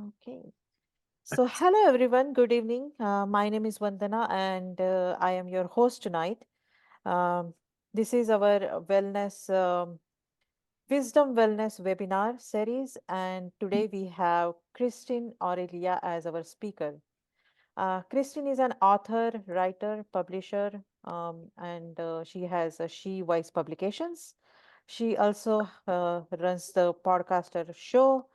Okay. So, hello everyone. Good evening. My name is Vandana, and I am your host tonight. Um, this is our Wisdom Wellness webinar series, and today we have Kristin Aurelia as our speaker. Kristin is an author, writer, publisher, and she has She Voice Publications. She also runs the podcaster show,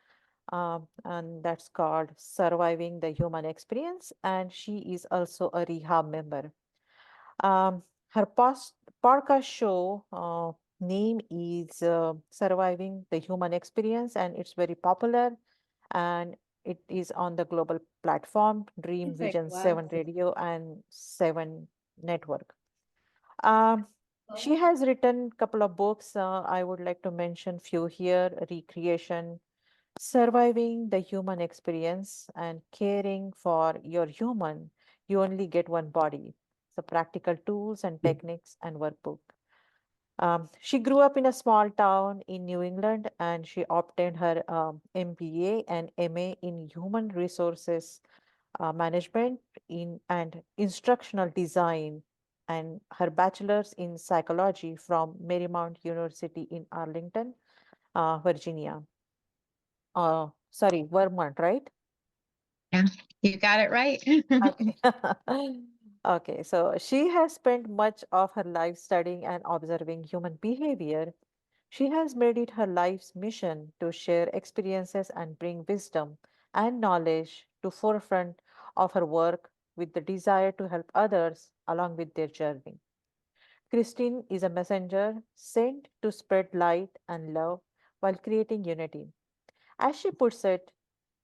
and that's called Surviving the Human Experience. And she is also a RIHHA member. Her past podcast show name is Surviving the Human Experience, and it's very popular. And it is on the global platform Dream It's like Vision 7 glasses. Radio and 7 Network. Um, she has written a couple of books. I would like to mention few here: Recreation, Surviving the Human Experience, and Caring for Your Human. You Only Get One Body. So practical tools and techniques and workbook. She grew up in a small town in New England, and she obtained her MBA and MA in Human Resources Management in and Instructional Design, and her bachelor's in psychology from Marymount University in Arlington, Virginia. Sorry, Vermont, right? Yeah, you got it right. Okay. Okay, so she has spent much of her life studying and observing human behavior. She has made it her life's mission to share experiences and bring wisdom and knowledge to forefront of her work with the desire to help others along with their journey. Christine is a messenger sent to spread light and love while creating unity. As she puts it,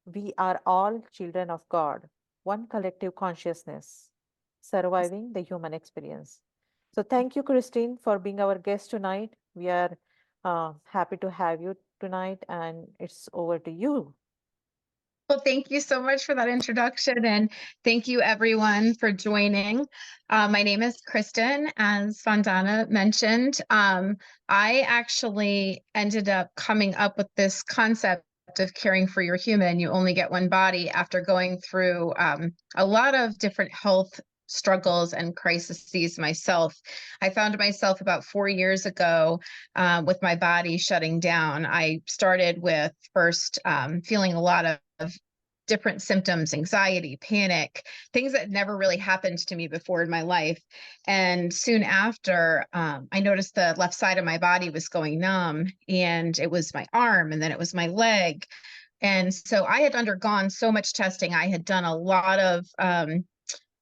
we are all children of God, one collective consciousness, surviving the human experience. So, thank you, Christine, for being our guest tonight. We are happy to have you tonight, and it's over to you. Well, thank you so much for that introduction, and thank you everyone for joining. My name is Kristin, as Vandana mentioned. I actually ended up coming up with this concept of caring for your human. You only get one body after going through a lot of different health struggles and crises myself. I found myself about 4 years ago with my body shutting down. I started with first feeling a lot of different symptoms, anxiety, panic, things that never really happened to me before in my life. And soon after, I noticed the left side of my body was going numb, and it was my arm, and then it was my leg. And so I had undergone so much testing. I had done a lot of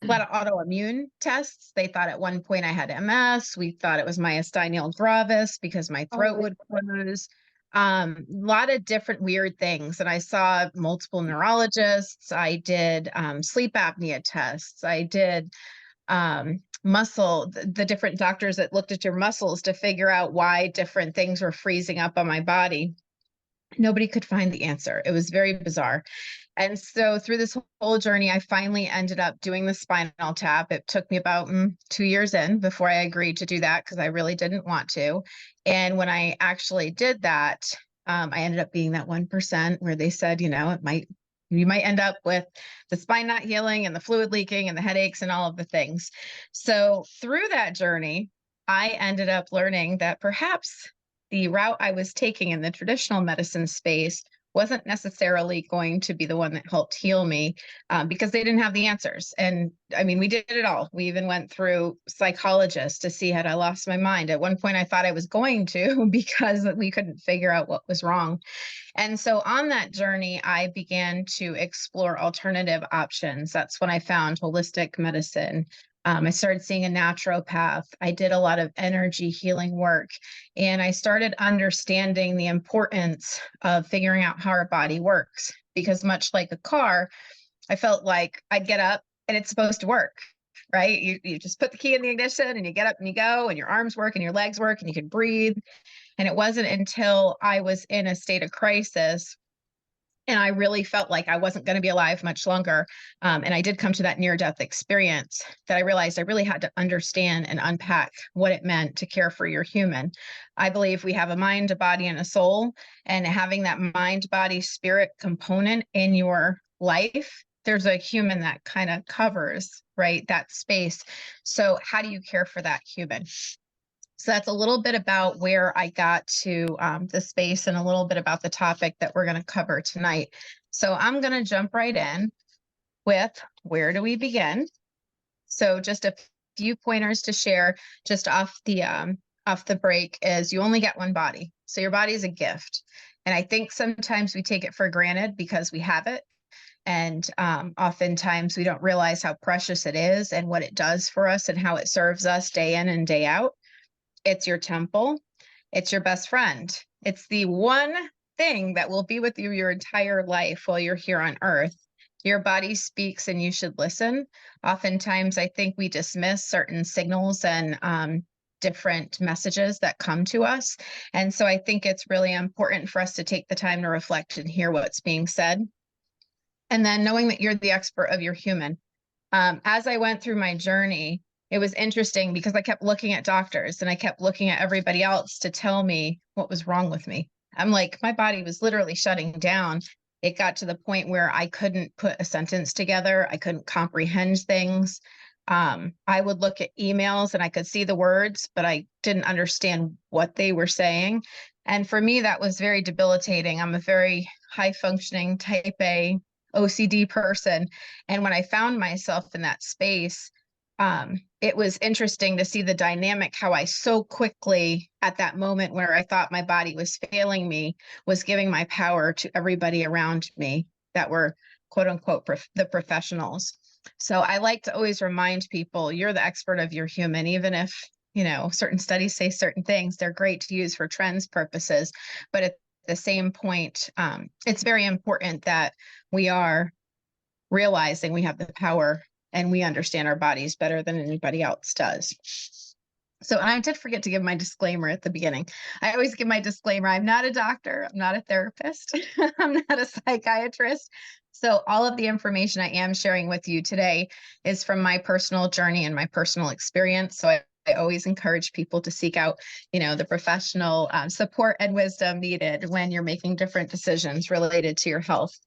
autoimmune tests. They thought at one point I had MS. We thought it was myasthenia gravis because my throat would close. A lot of different weird things. And I saw multiple neurologists. I did sleep apnea tests. I did the different doctors that looked at your muscles to figure out why different things were freezing up on my body. Nobody could find the answer. It was very bizarre. And so through this whole journey, I finally ended up doing the spinal tap. It took me about 2 years in before I agreed to do that because I really didn't want to. And when I actually did that, I ended up being that 1% where they said, you might end up with the spine not healing and the fluid leaking and the headaches and all of the things. So through that journey, I ended up learning that perhaps the route I was taking in the traditional medicine space wasn't necessarily going to be the one that helped heal me because they didn't have the answers. And I mean, we did it all. We even went through psychologists to see had I lost my mind. At one point, I thought I was going to because we couldn't figure out what was wrong. And so on that journey, I began to explore alternative options. That's when I found holistic medicine. I started seeing a naturopath. I did a lot of energy healing work, and I started understanding the importance of figuring out how our body works. Because much like a car, I felt like I'd get up and it's supposed to work, right? You just put the key in the ignition and you get up and you go, and your arms work and your legs work and you can breathe. And it wasn't until I was in a state of crisis And I really felt like I wasn't going to be alive much longer. And I did come to that near-death experience that I realized I really had to understand and unpack what it meant to care for your human. I believe we have a mind, a body, and a soul. And having that mind, body, spirit component in your life, there's a human that kind of covers, right, that space. So how do you care for that human? So that's a little bit about where I got to the space and a little bit about the topic that we're going to cover tonight. So I'm going to jump right in with where do we begin? So just a few pointers to share just off the break is you only get one body. So your body is a gift. And I think sometimes we take it for granted because we have it. And oftentimes we don't realize how precious it is and what it does for us and how it serves us day in and day out. It's your temple. It's your best friend. It's the one thing that will be with you your entire life while you're here on earth. Your body speaks and you should listen. Oftentimes, I think we dismiss certain signals and different messages that come to us. And so I think it's really important for us to take the time to reflect and hear what's being said. And then knowing that you're the expert of your human. As I went through my journey, it was interesting because I kept looking at doctors and I kept looking at everybody else to tell me what was wrong with me. I'm like, my body was literally shutting down. It got to the point where I couldn't put a sentence together. I couldn't comprehend things. I would look at emails and I could see the words, but I didn't understand what they were saying. And for me, that was very debilitating. I'm a very high functioning type A OCD person. And when I found myself in that space, it was interesting to see the dynamic, how I so quickly at that moment where I thought my body was failing me, was giving my power to everybody around me that were quote unquote the professionals. So I like to always remind people, you're the expert of your human, even if, you know, certain studies say certain things, they're great to use for trends purposes. But at the same point, it's very important that we are realizing we have the power and we understand our bodies better than anybody else does. So, and I did forget to give my disclaimer at the beginning. I always give my disclaimer. I'm not a doctor. I'm not a therapist. I'm not a psychiatrist. So all of the information I am sharing with you today is from my personal journey and my personal experience. So I always encourage people to seek out, you know, the professional support and wisdom needed when you're making different decisions related to your health.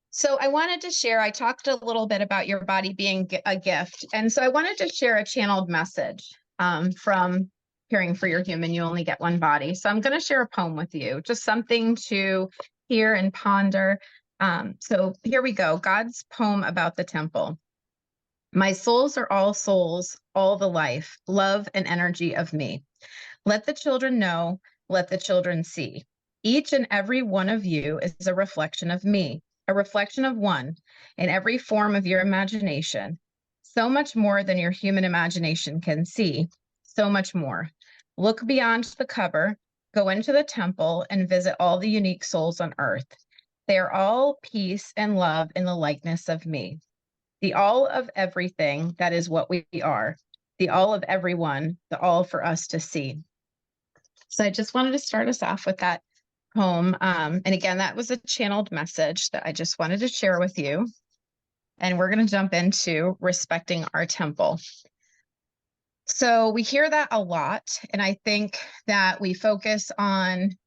So I wanted to share, I talked a little bit about your body being a gift. And so I wanted to share a channeled message from Caring for Your Human, You Only Get One Body. So I'm going to share a poem with you, just something to hear and ponder. So here we go. God's poem about the temple. My souls are all souls, all the life, love, and energy of me. Let the children know, let the children see. Each and every one of you is a reflection of me, a reflection of one in every form of your imagination. So much more than your human imagination can see, so much more. Look beyond the cover, go into the temple, and visit all the unique souls on earth. They are all peace and love in the likeness of me. The all of everything, that is what we are. The all of everyone, the all for us to see. So I just wanted to start us off with that poem. And again, that was a channeled message that I just wanted to share with you. And we're going to jump into respecting our temple. So we hear that a lot. And I think that we focus on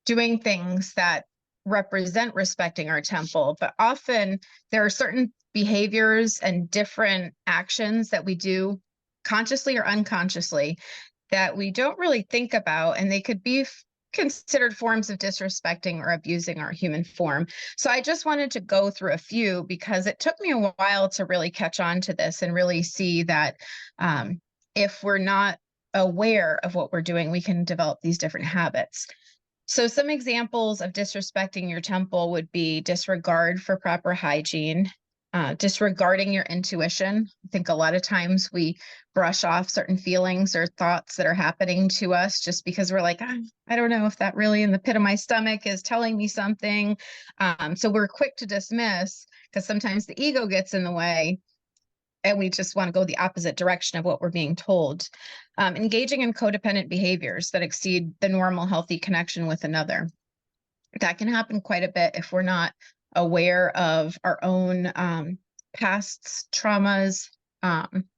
doing things that represent respecting our temple, but often there are certain behaviors and different actions that we do consciously or unconsciously that we don't really think about, and they could be considered forms of disrespecting or abusing our human form. So I just wanted to go through a few because it took me a while to really catch on to this and really see that if we're not aware of what we're doing, we can develop these different habits. So some examples of disrespecting your temple would be disregard for proper hygiene, disregarding your intuition. I think a lot of times we brush off certain feelings or thoughts that are happening to us just because we're like, I don't know if that really in the pit of my stomach is telling me something. So we're quick to dismiss because sometimes the ego gets in the way and we just want to go the opposite direction of what we're being told. Engaging in codependent behaviors that exceed the normal healthy connection with another. That can happen quite a bit if we're not aware of our own past traumas,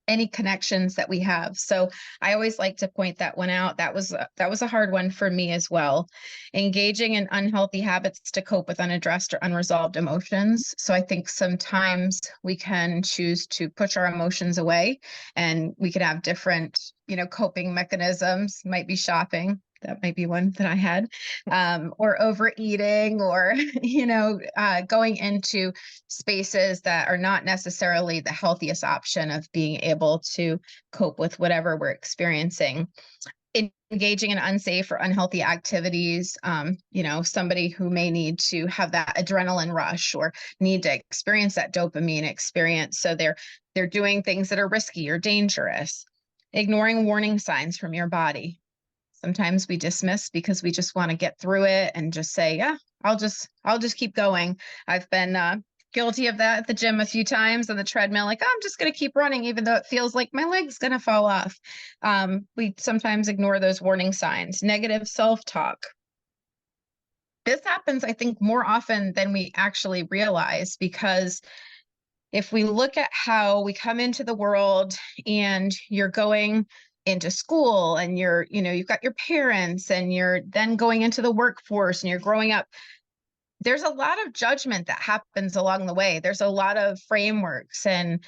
any connections that we have. So I always like to point that one out. That was a hard one for me as well. Engaging in unhealthy habits to cope with unaddressed or unresolved emotions. So I think sometimes we can choose to push our emotions away, and we can have different, coping mechanisms. Might be shopping. That might be one that I had, or overeating, or going into spaces that are not necessarily the healthiest option of being able to cope with whatever we're experiencing. Engaging in unsafe or unhealthy activities, somebody who may need to have that adrenaline rush or need to experience that dopamine experience, so they're doing things that are risky or dangerous. Ignoring warning signs from your body. Sometimes we dismiss because we just want to get through it and just say, yeah, I'll just keep going. I've been guilty of that at the gym a few times on the treadmill. Like, oh, I'm just going to keep running, even though it feels like my leg's going to fall off. We sometimes ignore those warning signs. Negative self-talk. This happens, I think, more often than we actually realize, because if we look at how we come into the world, and you're going into school, and you've got your parents, and you're then going into the workforce, and you're growing up, there's a lot of judgment that happens along the way. There's a lot of frameworks and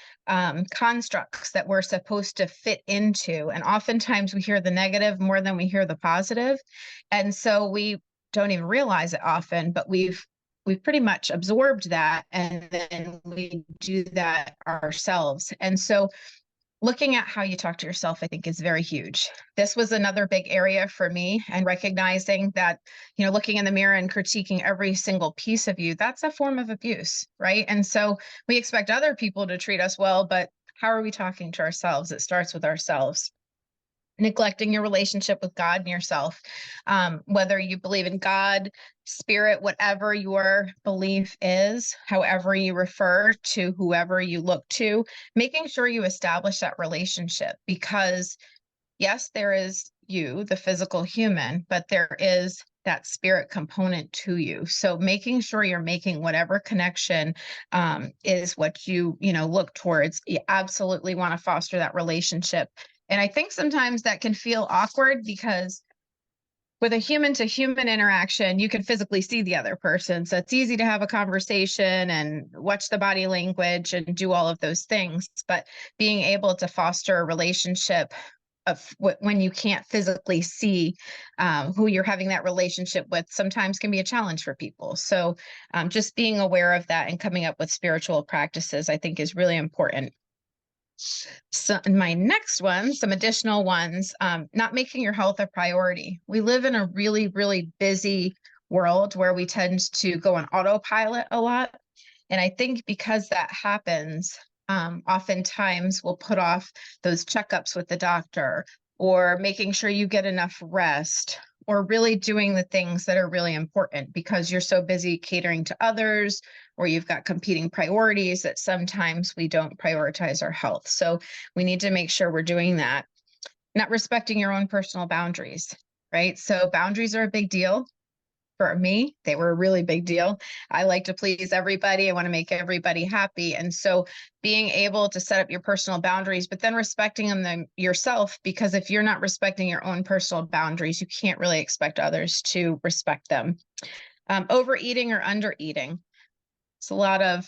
constructs that we're supposed to fit into. And oftentimes we hear the negative more than we hear the positive. And so we don't even realize it often, but we've pretty much absorbed that, and then we do that ourselves. And so looking at how you talk to yourself, I think, is very huge. This was another big area for me, and recognizing that, looking in the mirror and critiquing every single piece of you, that's a form of abuse, right? And so we expect other people to treat us well, but how are we talking to ourselves? It starts with ourselves. Neglecting your relationship with God and yourself, whether you believe in God, spirit, whatever your belief is, however you refer to whoever you look to, making sure you establish that relationship. Because yes, there is you, the physical human, but there is that spirit component to you. So making sure you're making whatever connection is what you look towards. You absolutely want to foster that relationship. And I think sometimes that can feel awkward, because with a human to human interaction, you can physically see the other person. So it's easy to have a conversation and watch the body language and do all of those things. But being able to foster a relationship of when you can't physically see who you're having that relationship with, sometimes can be a challenge for people. So just being aware of that and coming up with spiritual practices, I think, is really important. So my next one, some additional ones, not making your health a priority. We live in a really, really busy world where we tend to go on autopilot a lot. And I think because that happens, oftentimes we'll put off those checkups with the doctor, or making sure you get enough rest, or really doing the things that are really important, because you're so busy catering to others, or you've got competing priorities, that sometimes we don't prioritize our health. So we need to make sure we're doing that. Not respecting your own personal boundaries, right? So boundaries are a big deal. For me, they were a really big deal. I like to please everybody. I want to make everybody happy. And so being able to set up your personal boundaries, but then respecting them yourself, because if you're not respecting your own personal boundaries, you can't really expect others to respect them. Overeating or undereating. It's a lot of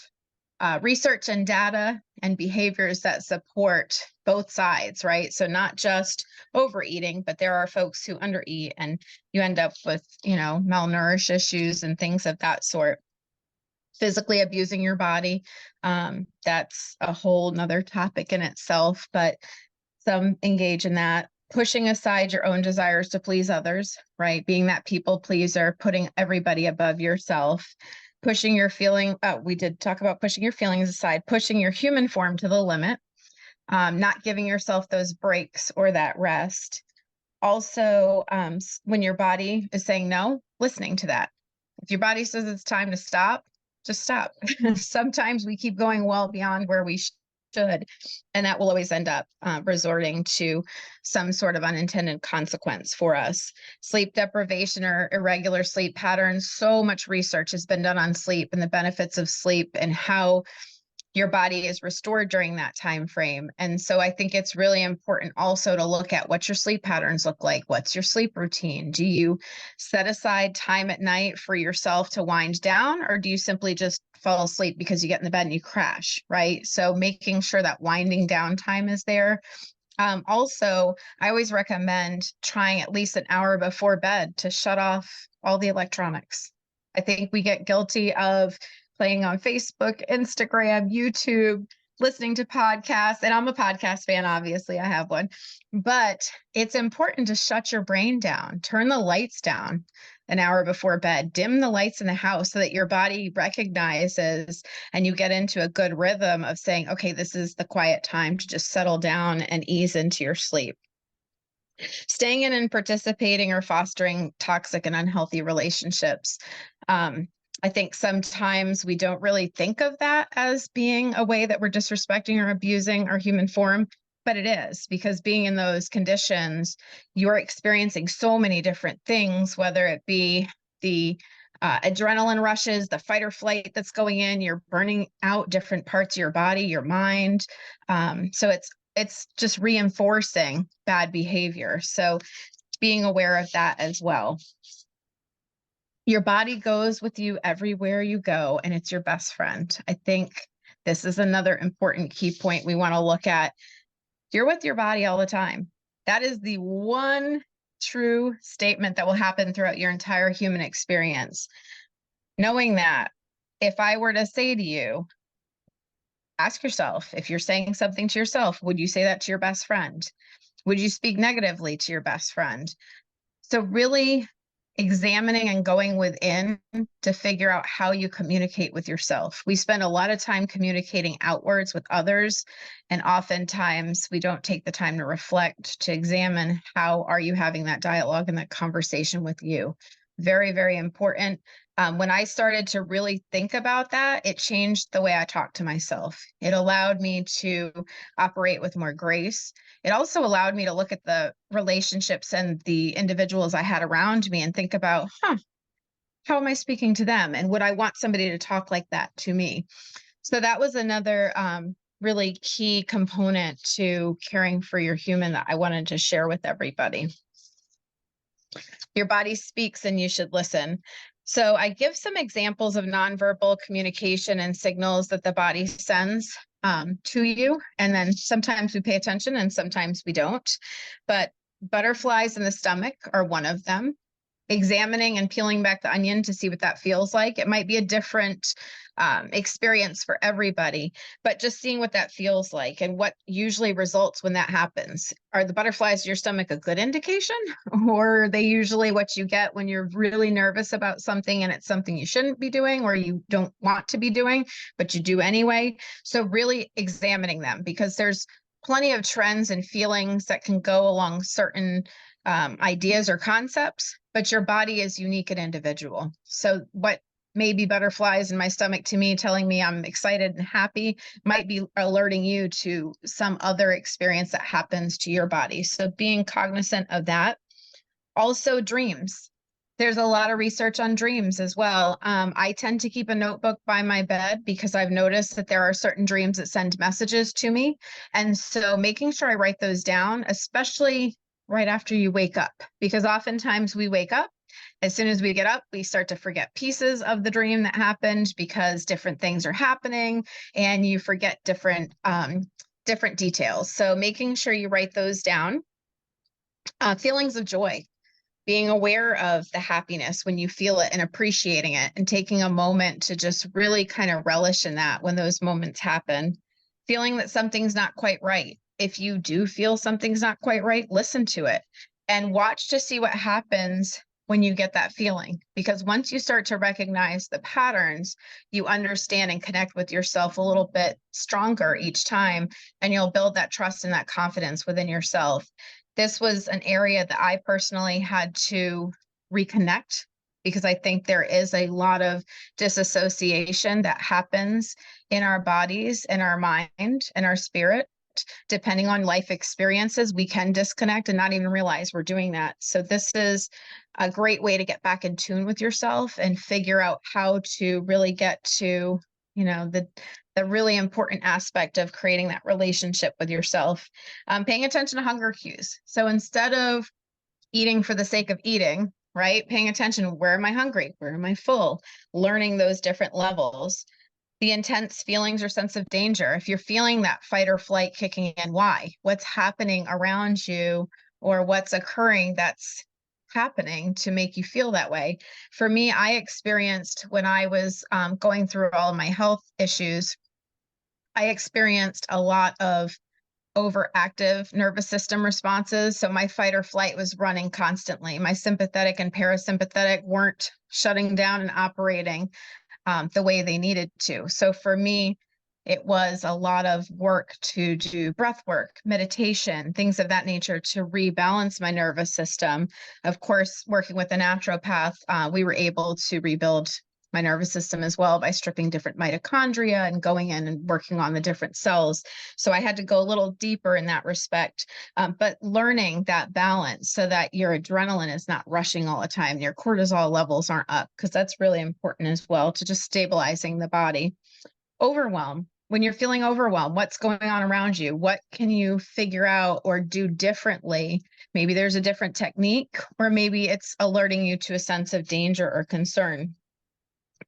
research and data and behaviors that support both sides, right? So not just overeating, but there are folks who undereat, and you end up with, malnourished issues and things of that sort. Physically abusing your body. That's a whole nother topic in itself, but some engage in that. Pushing aside your own desires to please others, right? Being that people pleaser, putting everybody above yourself. Pushing your we did talk about pushing your feelings aside, pushing your human form to the limit, not giving yourself those breaks or that rest. Also, when your body is saying no, listening to that. If your body says it's time to stop, just stop. Sometimes we keep going well beyond where we should. And that will always end up resorting to some sort of unintended consequence for us. Sleep deprivation or irregular sleep patterns. So much research has been done on sleep and the benefits of sleep and how your body is restored during that time frame. And so I think it's really important also to look at what your sleep patterns look like. What's your sleep routine? Do you set aside time at night for yourself to wind down, or do you simply just fall asleep because you get in the bed and you crash, right? So making sure that winding down time is there. Also, I always recommend trying at least an hour before bed to shut off all the electronics. I think we get guilty of playing on Facebook, Instagram, YouTube, listening to podcasts. And I'm a podcast fan, obviously, I have one. But it's important to shut your brain down, turn the lights down an hour before bed, dim the lights in the house so that your body recognizes and you get into a good rhythm of saying, okay, this is the quiet time to just settle down and ease into your sleep. Staying in and participating or fostering toxic and unhealthy relationships. I think sometimes we don't really think of that as being a way that we're disrespecting or abusing our human form, but it is, because being in those conditions, you're experiencing so many different things, whether it be the adrenaline rushes, the fight or flight that's going in, you're burning out different parts of your body, your mind. So it's just reinforcing bad behavior. So being aware of that as well. Your body goes with you everywhere you go, and it's your best friend. I think this is another important key point we want to look at. You're with your body all the time. That is the one true statement that will happen throughout your entire human experience. Knowing that, if I were to say to you, ask yourself, if you're saying something to yourself, would you say that to your best friend? Would you speak negatively to your best friend? So really examining and going within to figure out how you communicate with yourself. We spend a lot of time communicating outwards with others, and oftentimes we don't take the time to reflect, to examine how are you having that dialogue and that conversation with you. Very, very important. When I started to really think about that, it changed the way I talk to myself. It allowed me to operate with more grace. It also allowed me to look at the relationships and the individuals I had around me and think about, how am I speaking to them? And would I want somebody to talk like that to me? So that was another really key component to caring for your human that I wanted to share with everybody. Your body speaks and you should listen. So I give some examples of nonverbal communication and signals that the body sends to you. And then sometimes we pay attention and sometimes we don't. But butterflies in the stomach are one of them. Examining and peeling back the onion to see what that feels like. It might be a different experience for everybody, but just seeing what that feels like and what usually results when that happens. Are the butterflies in your stomach a good indication, or are they usually what you get when you're really nervous about something and it's something you shouldn't be doing or you don't want to be doing, but you do anyway? So really examining them, because there's plenty of trends and feelings that can go along certain ideas or concepts, but your body is unique and individual. So what may be butterflies in my stomach to me, telling me I'm excited and happy, might be alerting you to some other experience that happens to your body. So being cognizant of that. Also dreams. There's a lot of research on dreams as well. I tend to keep a notebook by my bed because I've noticed that there are certain dreams that send messages to me. And so making sure I write those down, especially right after you wake up, because oftentimes we wake up, as soon as we get up, we start to forget pieces of the dream that happened because different things are happening and you forget different details. So making sure you write those down. Feelings of joy. Being aware of the happiness when you feel it and appreciating it and taking a moment to just really kind of relish in that when those moments happen. Feeling that something's not quite right. If you do feel something's not quite right, listen to it and watch to see what happens when you get that feeling. Because once you start to recognize the patterns, you understand and connect with yourself a little bit stronger each time, and you'll build that trust and that confidence within yourself. This was an area that I personally had to reconnect because I think there is a lot of disassociation that happens in our bodies, in our mind, and our spirit. Depending on life experiences, we can disconnect and not even realize we're doing that. So this is a great way to get back in tune with yourself and figure out how to really get to, the really important aspect of creating that relationship with yourself. Paying attention to hunger cues. So instead of eating for the sake of eating, right? Paying attention, where am I hungry? Where am I full? Learning those different levels. The intense feelings or sense of danger. If you're feeling that fight or flight kicking in, why? What's happening around you, or what's occurring that's happening to make you feel that way? For me, I experienced when I was going through all of my health issues, I experienced a lot of overactive nervous system responses. So my fight or flight was running constantly. My sympathetic and parasympathetic weren't shutting down and operating the way they needed to. So for me, it was a lot of work to do breath work, meditation, things of that nature to rebalance my nervous system. Of course, working with a naturopath, we were able to rebuild my nervous system as well by stripping different mitochondria and going in and working on the different cells. So I had to go a little deeper in that respect, but learning that balance so that your adrenaline is not rushing all the time, your cortisol levels aren't up, because that's really important as well to just stabilizing the body. Overwhelm. When you're feeling overwhelmed, what's going on around you? What can you figure out or do differently? Maybe there's a different technique, or maybe it's alerting you to a sense of danger or concern.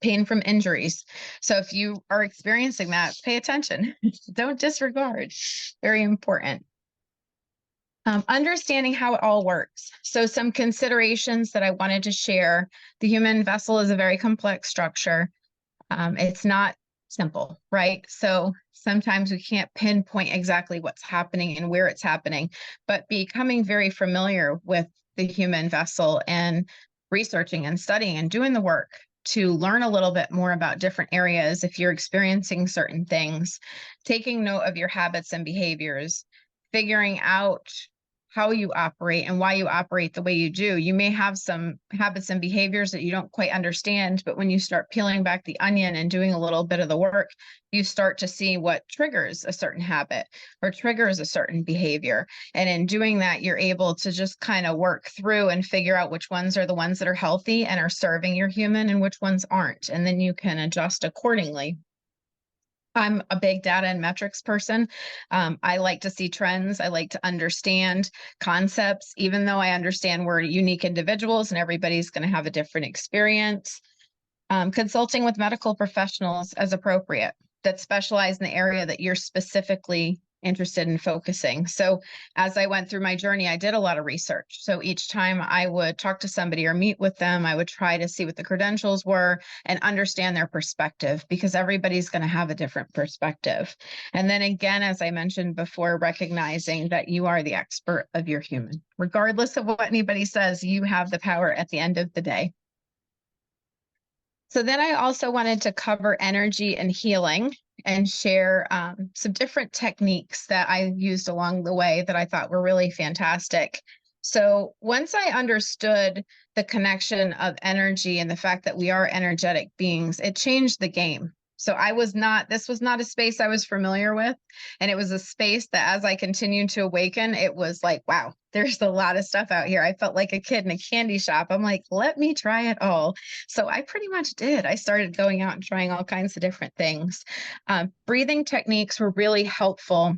Pain from injuries. So if you are experiencing that, pay attention. Don't disregard. Very important. Understanding how it all works. So some considerations that I wanted to share. The human vessel is a very complex structure. It's not simple, right? So sometimes we can't pinpoint exactly what's happening and where it's happening, but becoming very familiar with the human vessel and researching and studying and doing the work to learn a little bit more about different areas if you're experiencing certain things, taking note of your habits and behaviors, figuring out how you operate and why you operate the way you do. You may have some habits and behaviors that you don't quite understand, but when you start peeling back the onion and doing a little bit of the work, you start to see what triggers a certain habit or triggers a certain behavior. And in doing that, you're able to just kind of work through and figure out which ones are the ones that are healthy and are serving your human and which ones aren't. And then you can adjust accordingly. I'm a big data and metrics person. I like to see trends. I like to understand concepts, even though I understand we're unique individuals and everybody's going to have a different experience. Consulting with medical professionals as appropriate that specialize in the area that you're specifically interested in focusing. So as I went through my journey, I did a lot of research. So each time I would talk to somebody or meet with them, I would try to see what the credentials were and understand their perspective, because everybody's going to have a different perspective. And then again, as I mentioned before, recognizing that you are the expert of your human. Regardless of what anybody says, you have the power at the end of the day. So then I also wanted to cover energy and healing and share some different techniques that I used along the way that I thought were really fantastic. So once I understood the connection of energy and the fact that we are energetic beings, it changed the game. So this was not a space I was familiar with. And it was a space that as I continued to awaken, it was like, wow, there's a lot of stuff out here. I felt like a kid in a candy shop. I'm like, let me try it all. So I pretty much did. I started going out and trying all kinds of different things. Breathing techniques were really helpful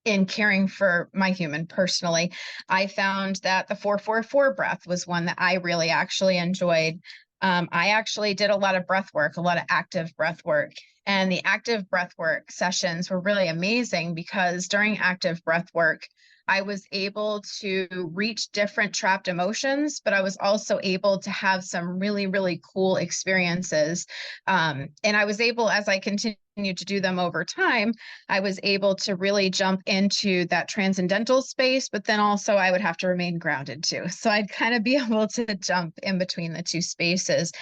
in caring for my human personally. I found that the 4-4-4 breath was one that I really actually enjoyed. I actually did a lot of breath work, a lot of active breath work. And the active breath work sessions were really amazing because during active breath work, I was able to reach different trapped emotions, but I was also able to have some really, really cool experiences. And I was able, as I continued to do them over time, I was able to really jump into that transcendental space, but then also I would have to remain grounded too. So I'd kind of be able to jump in between the two spaces.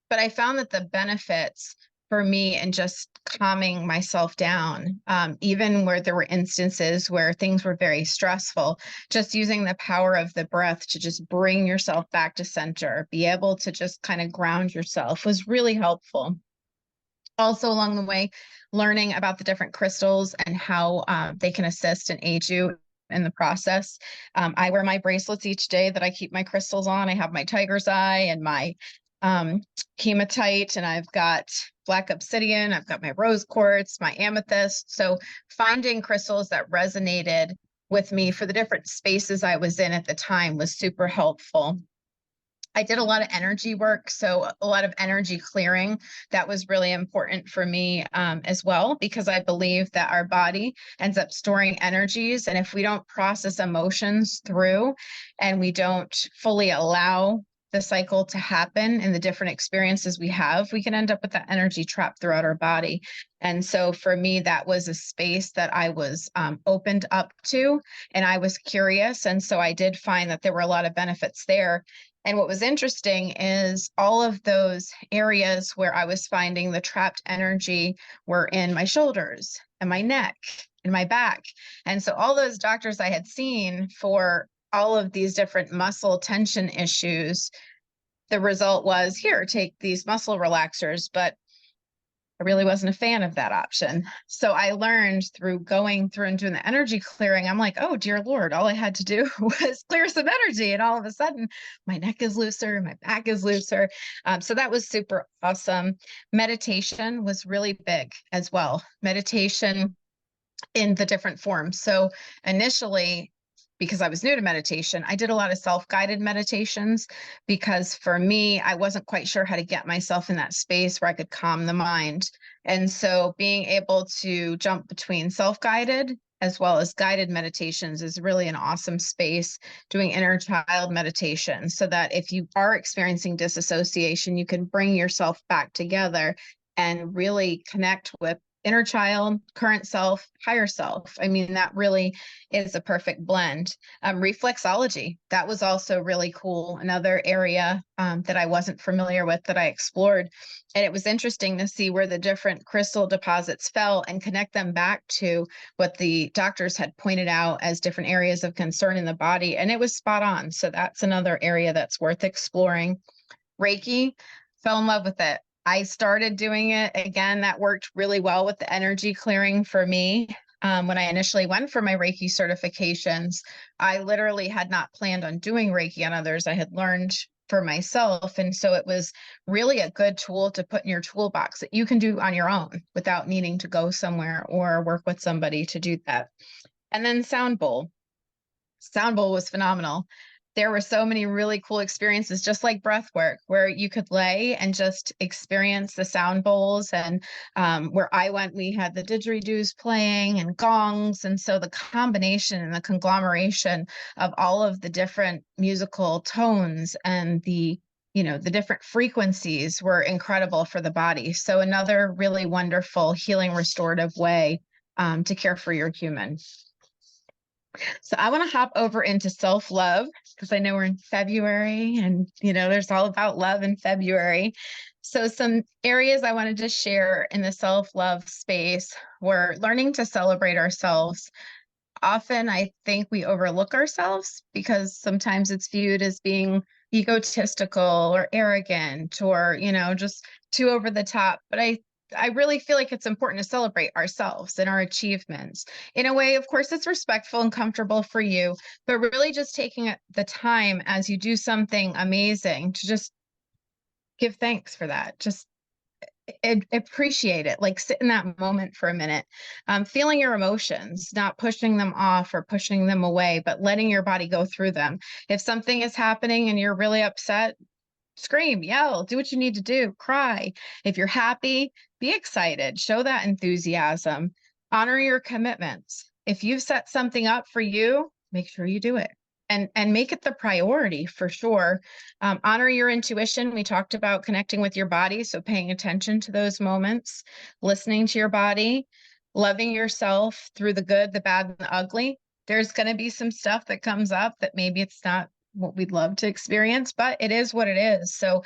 But I found that the benefits for me in just calming myself down, even where there were instances where things were very stressful. Just using the power of the breath to just bring yourself back to center, be able to just kind of ground yourself was really helpful. Also, along the way, learning about the different crystals and how they can assist and aid you in the process. I wear my bracelets each day that I keep my crystals on. I have my tiger's eye and my um, hematite, and I've got black obsidian. I've got my rose quartz, my amethyst. So finding crystals that resonated with me for the different spaces I was in at the time was super helpful. I did a lot of energy work, so a lot of energy clearing. That was really important for me as well, because I believe that our body ends up storing energies. And if we don't process emotions through and we don't fully allow the cycle to happen in the different experiences we have, we can end up with that energy trapped throughout our body. And so for me, that was a space that I was opened up to, and I was curious. And so I did find that there were a lot of benefits there. And what was interesting is all of those areas where I was finding the trapped energy were in my shoulders and my neck and my back. And so all those doctors I had seen for all of these different muscle tension issues, the result was, here, take these muscle relaxers. But I really wasn't a fan of that option. So I learned through going through and doing the energy clearing, I'm like, oh, dear Lord, all I had to do was clear some energy. And all of a sudden, my neck is looser, my back is looser. So that was super awesome. Meditation was really big as well. Meditation in the different forms. So initially, because I was new to meditation, I did a lot of self-guided meditations because for me, I wasn't quite sure how to get myself in that space where I could calm the mind. And so being able to jump between self-guided as well as guided meditations is really an awesome space, doing inner child meditation, so that if you are experiencing disassociation, you can bring yourself back together and really connect with inner child, current self, higher self. I mean, that really is a perfect blend. Reflexology, that was also really cool. Another area that I wasn't familiar with that I explored. And it was interesting to see where the different crystal deposits fell and connect them back to what the doctors had pointed out as different areas of concern in the body. And it was spot on. So that's another area that's worth exploring. Reiki, fell in love with it. I started doing it again. That worked really well with the energy clearing for me. When I initially went for my Reiki certifications, I literally had not planned on doing Reiki on others. I had learned for myself. And so it was really a good tool to put in your toolbox that you can do on your own without needing to go somewhere or work with somebody to do that. And then Sound Bowl. Sound Bowl was phenomenal. There were so many really cool experiences, just like breath work, where you could lay and just experience the sound bowls. And where I went, we had the didgeridoos playing and gongs. And so the combination and the conglomeration of all of the different musical tones and the different frequencies were incredible for the body. So another really wonderful healing restorative way to care for your human. So I want to hop over into self-love because I know we're in February and, there's all about love in February. So some areas I wanted to share in the self-love space were learning to celebrate ourselves. Often I think we overlook ourselves because sometimes it's viewed as being egotistical or arrogant or, just too over the top. But I really feel like it's important to celebrate ourselves and our achievements in a way. Of course, it's respectful and comfortable for you, but really just taking the time as you do something amazing to just give thanks for that. Just appreciate it, like sit in that moment for a minute, feeling your emotions, not pushing them off or pushing them away, but letting your body go through them. If something is happening and you're really upset, scream, yell, do what you need to do, cry. If you're happy, be excited, show that enthusiasm, honor your commitments. If you've set something up for you, make sure you do it. And make it the priority for sure. Honor your intuition. We talked about connecting with your body. So paying attention to those moments, listening to your body, loving yourself through the good, the bad, and the ugly. There's going to be some stuff that comes up that maybe it's not what we'd love to experience, but it is what it is. So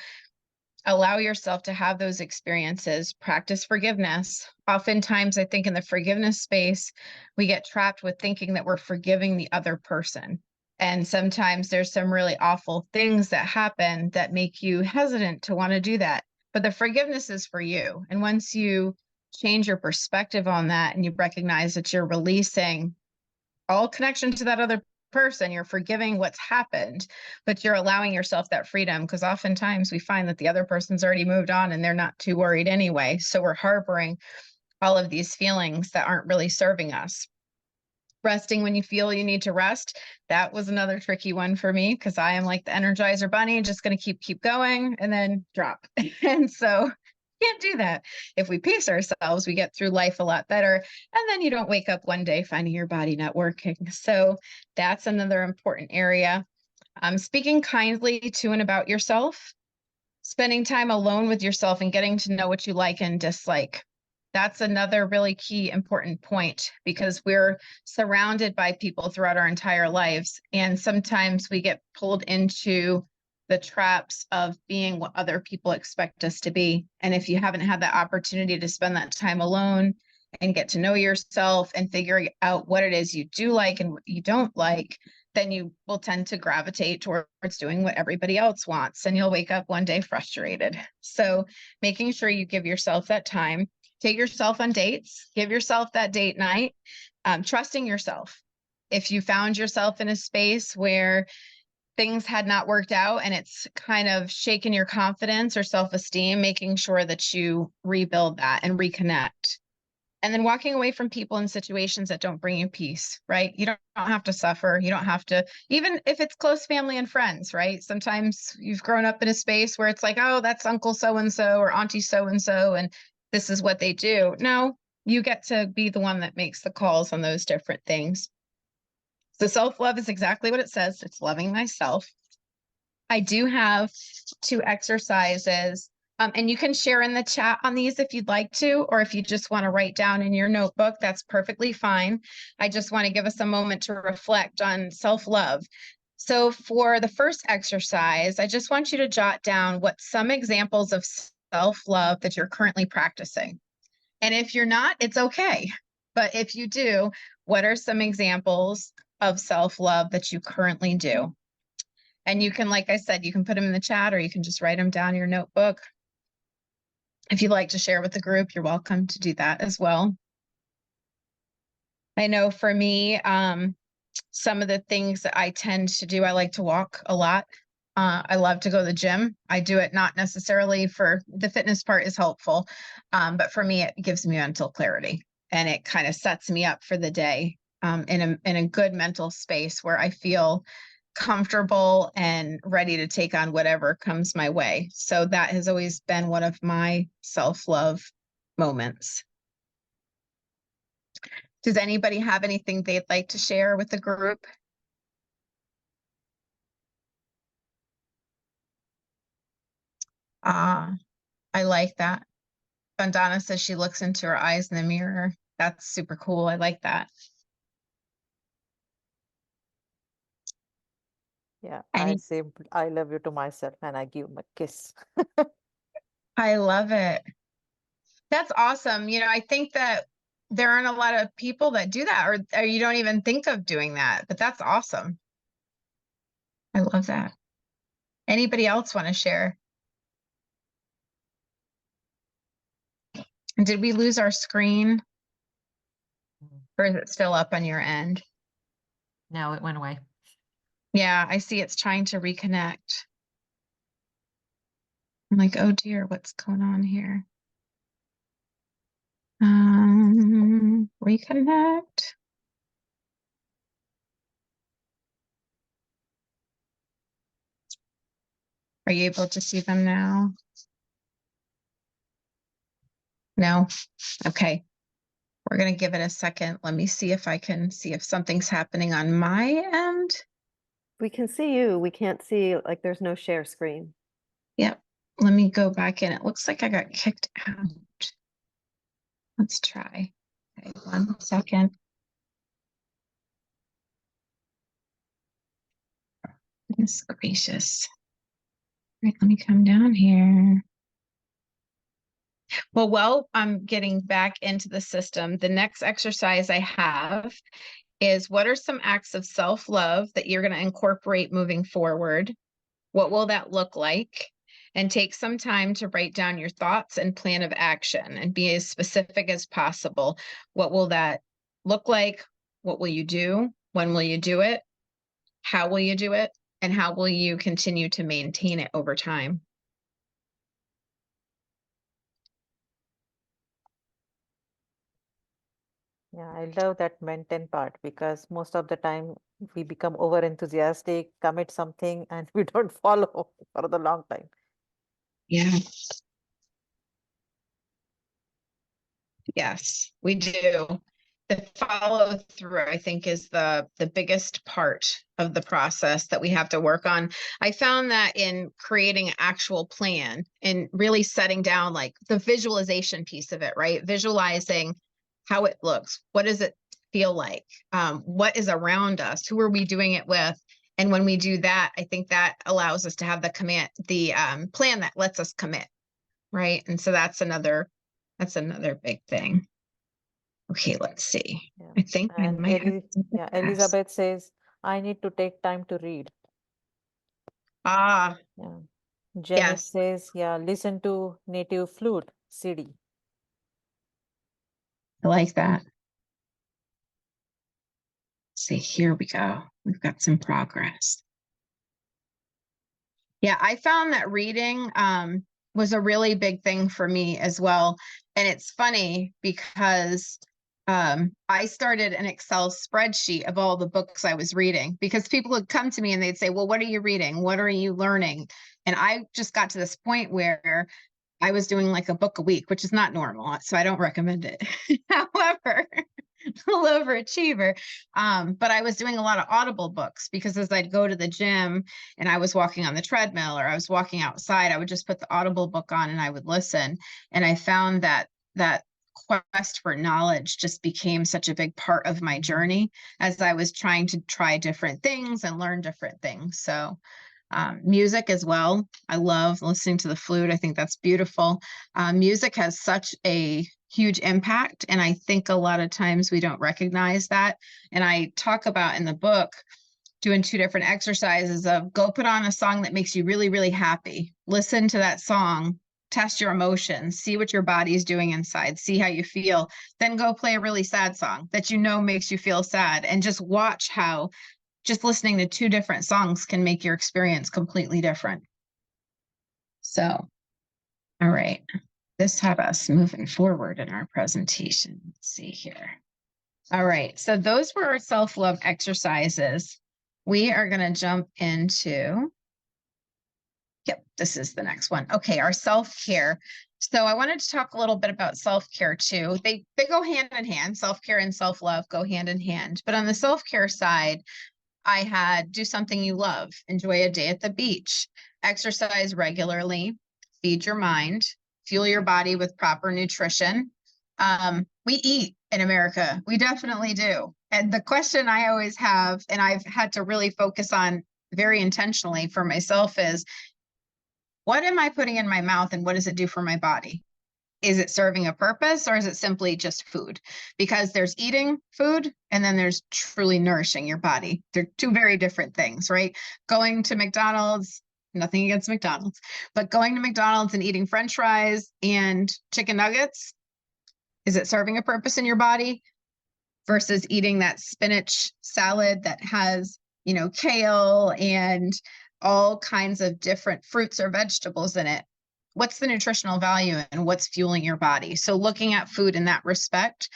allow yourself to have those experiences, practice forgiveness. Oftentimes, I think in the forgiveness space, we get trapped with thinking that we're forgiving the other person. And sometimes there's some really awful things that happen that make you hesitant to want to do that. But the forgiveness is for you. And once you change your perspective on that and you recognize that you're releasing all connection to that other person, you're forgiving what's happened, but you're allowing yourself that freedom, because oftentimes we find that the other person's already moved on and they're not too worried anyway. So we're harboring all of these feelings that aren't really serving us. Resting when you feel you need to rest. That was another tricky one for me, because I am like the Energizer Bunny, just going to keep going and then drop. And so can't do that. If we pace ourselves, we get through life a lot better. And then you don't wake up one day finding your body not working. So that's another important area. Speaking kindly to and about yourself, spending time alone with yourself and getting to know what you like and dislike. That's another really key important point, because we're surrounded by people throughout our entire lives. And sometimes we get pulled into the traps of being what other people expect us to be. And if you haven't had that opportunity to spend that time alone and get to know yourself and figure out what it is you do like and what you don't like, then you will tend to gravitate towards doing what everybody else wants, and you'll wake up one day frustrated. So making sure you give yourself that time, take yourself on dates, give yourself that date night, trusting yourself. If you found yourself in a space where things had not worked out and it's kind of shaken your confidence or self-esteem, making sure that you rebuild that and reconnect. And then walking away from people and situations that don't bring you peace, right? You don't have to suffer. You don't have to, even if it's close family and friends, right? Sometimes you've grown up in a space where it's like, oh, that's Uncle so-and-so or Auntie so-and-so, and this is what they do. No, you get to be the one that makes the calls on those different things. So self-love is exactly what it says. It's loving myself. I do have 2 exercises, and you can share in the chat on these if you'd like to, or if you just want to write down in your notebook, that's perfectly fine. I just want to give us a moment to reflect on self-love. So for the first exercise, I just want you to jot down what some examples of self-love that you're currently practicing. And if you're not, it's okay. But if you do, what are some examples of self-love that you currently do? And you can, like I said, you can put them in the chat or you can just write them down in your notebook. If you'd like to share with the group, you're welcome to do that as well. I know for me, some of the things that I tend to do, I like to walk a lot. I love to go to the gym. I do it not necessarily for the fitness part is helpful, but for me, it gives me mental clarity and it kind of sets me up for the day in a good mental space where I feel comfortable and ready to take on whatever comes my way. So that has always been one of my self-love moments. Does anybody have anything they'd like to share with the group? I like that. Vandana says she looks into her eyes in the mirror. That's super cool. I like that. Yeah, I say I love you to myself and I give him a kiss. I love it. That's awesome. You know, I think that there aren't a lot of people that do that, or you don't even think of doing that, but that's awesome. I love that. Anybody else want to share? Did we lose our screen? Or is it still up on your end? No, it went away. Yeah, I see it's trying to reconnect. I'm like, oh dear, what's going on here? Reconnect. Are you able to see them now? No? Okay. We're going to give it a second. Let me see if I can see if something's happening on my end. We can see you. We can't see, like, there's no share screen. Yep. Let me go back in. It looks like I got kicked out. Let's try. Okay, 1 second. Goodness gracious. All right, let me come down here. Well, while I'm getting back into the system, the next exercise I have is, what are some acts of self-love that you're going to incorporate moving forward? What will that look like? And take some time to write down your thoughts and plan of action and be as specific as possible. What will that look like? What will you do? When will you do it? How will you do it? And how will you continue to maintain it over time? Yeah, I love that maintain part because most of the time we become over enthusiastic, commit something, and we don't follow for the long time. Yeah. Yes, we do. The follow through, I think, is the biggest part of the process that we have to work on. I found that in creating an actual plan and really setting down like the visualization piece of it, right? Visualizing how it looks. What does it feel like? What is around us? Who are we doing it with? And when we do that, I think that allows us to have the plan that lets us commit, right? And so that's another big thing. Okay, let's see. Yeah. I think I And might have yeah, Elizabeth says, I need to take time to read. Ah, Yeah. Janet yes, says, yeah, listen to native flute CD. I like that. Let's see, here we go. We've got some progress. Yeah, I found that reading was a really big thing for me as well. And it's funny because I started an Excel spreadsheet of all the books I was reading, because people would come to me and they'd say, well, what are you reading? What are you learning? And I just got to this point where I was doing like a book a week, which is not normal, so I don't recommend it. However, low overachiever. But I was doing a lot of Audible books, because as I'd go to the gym and I was walking on the treadmill or I was walking outside, I would just put the Audible book on and I would listen. And I found that that quest for knowledge just became such a big part of my journey as I was trying to try different things and learn different things. So music as well. I love listening to the flute. I think that's beautiful. Music has such a huge impact, and I think a lot of times we don't recognize that. And I talk about in the book doing 2 different exercises of go put on a song that makes you really, really happy. Listen to that song, test your emotions, see what your body's doing inside, see how you feel. Then go play a really sad song that you know makes you feel sad, and just watch how just listening to 2 different songs can make your experience completely different. So, all right, this had us moving forward in our presentation. Let's see here. All right, so those were our self-love exercises. We are going to jump into, yep, this is the next one. Okay, our self-care. So I wanted to talk a little bit about self-care too. They go hand in hand. Self-care and self-love go hand in hand. But on the self-care side, I had do something you love, enjoy a day at the beach, exercise regularly, feed your mind, fuel your body with proper nutrition. We eat in America. We definitely do. And the question I always have, and I've had to really focus on very intentionally for myself, is what am I putting in my mouth and what does it do for my body? Is it serving a purpose, or is it simply just food? Because there's eating food and then there's truly nourishing your body. They're 2 very different things, right? Going to McDonald's, nothing against McDonald's, but going to McDonald's and eating French fries and chicken nuggets, is it serving a purpose in your body? Versus eating that spinach salad that has, kale and all kinds of different fruits or vegetables in it. What's the nutritional value and what's fueling your body? So looking at food in that respect,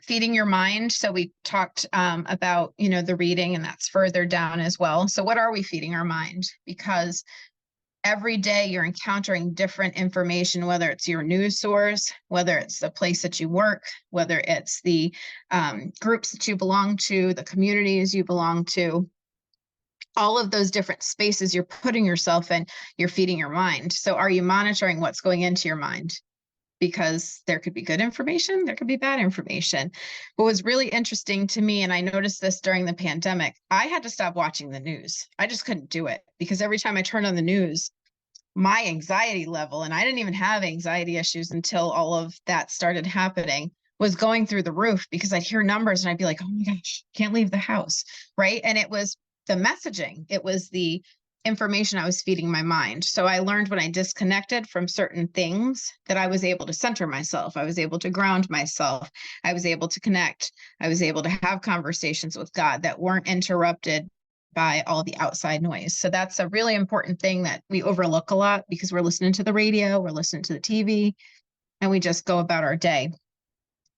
feeding your mind. So we talked about, the reading, and that's further down as well. So what are we feeding our mind? Because every day you're encountering different information, whether it's your news source, whether it's the place that you work, whether it's the groups that you belong to, the communities you belong to. All of those different spaces you're putting yourself in, you're feeding your mind. So are you monitoring what's going into your mind? Because there could be good information, there could be bad information. What was really interesting to me, and I noticed this during the pandemic, I had to stop watching the news. I just couldn't do it, because every time I turned on the news, my anxiety level, and I didn't even have anxiety issues until all of that started happening, was going through the roof because I'd hear numbers and I'd be like, oh my gosh, can't leave the house. Right. And it was the messaging, it was the information I was feeding my mind. So I learned when I disconnected from certain things that I was able to center myself. I was able to ground myself. I was able to connect. I was able to have conversations with God that weren't interrupted by all the outside noise. So that's a really important thing that we overlook a lot because we're listening to the radio, we're listening to the TV, and we just go about our day.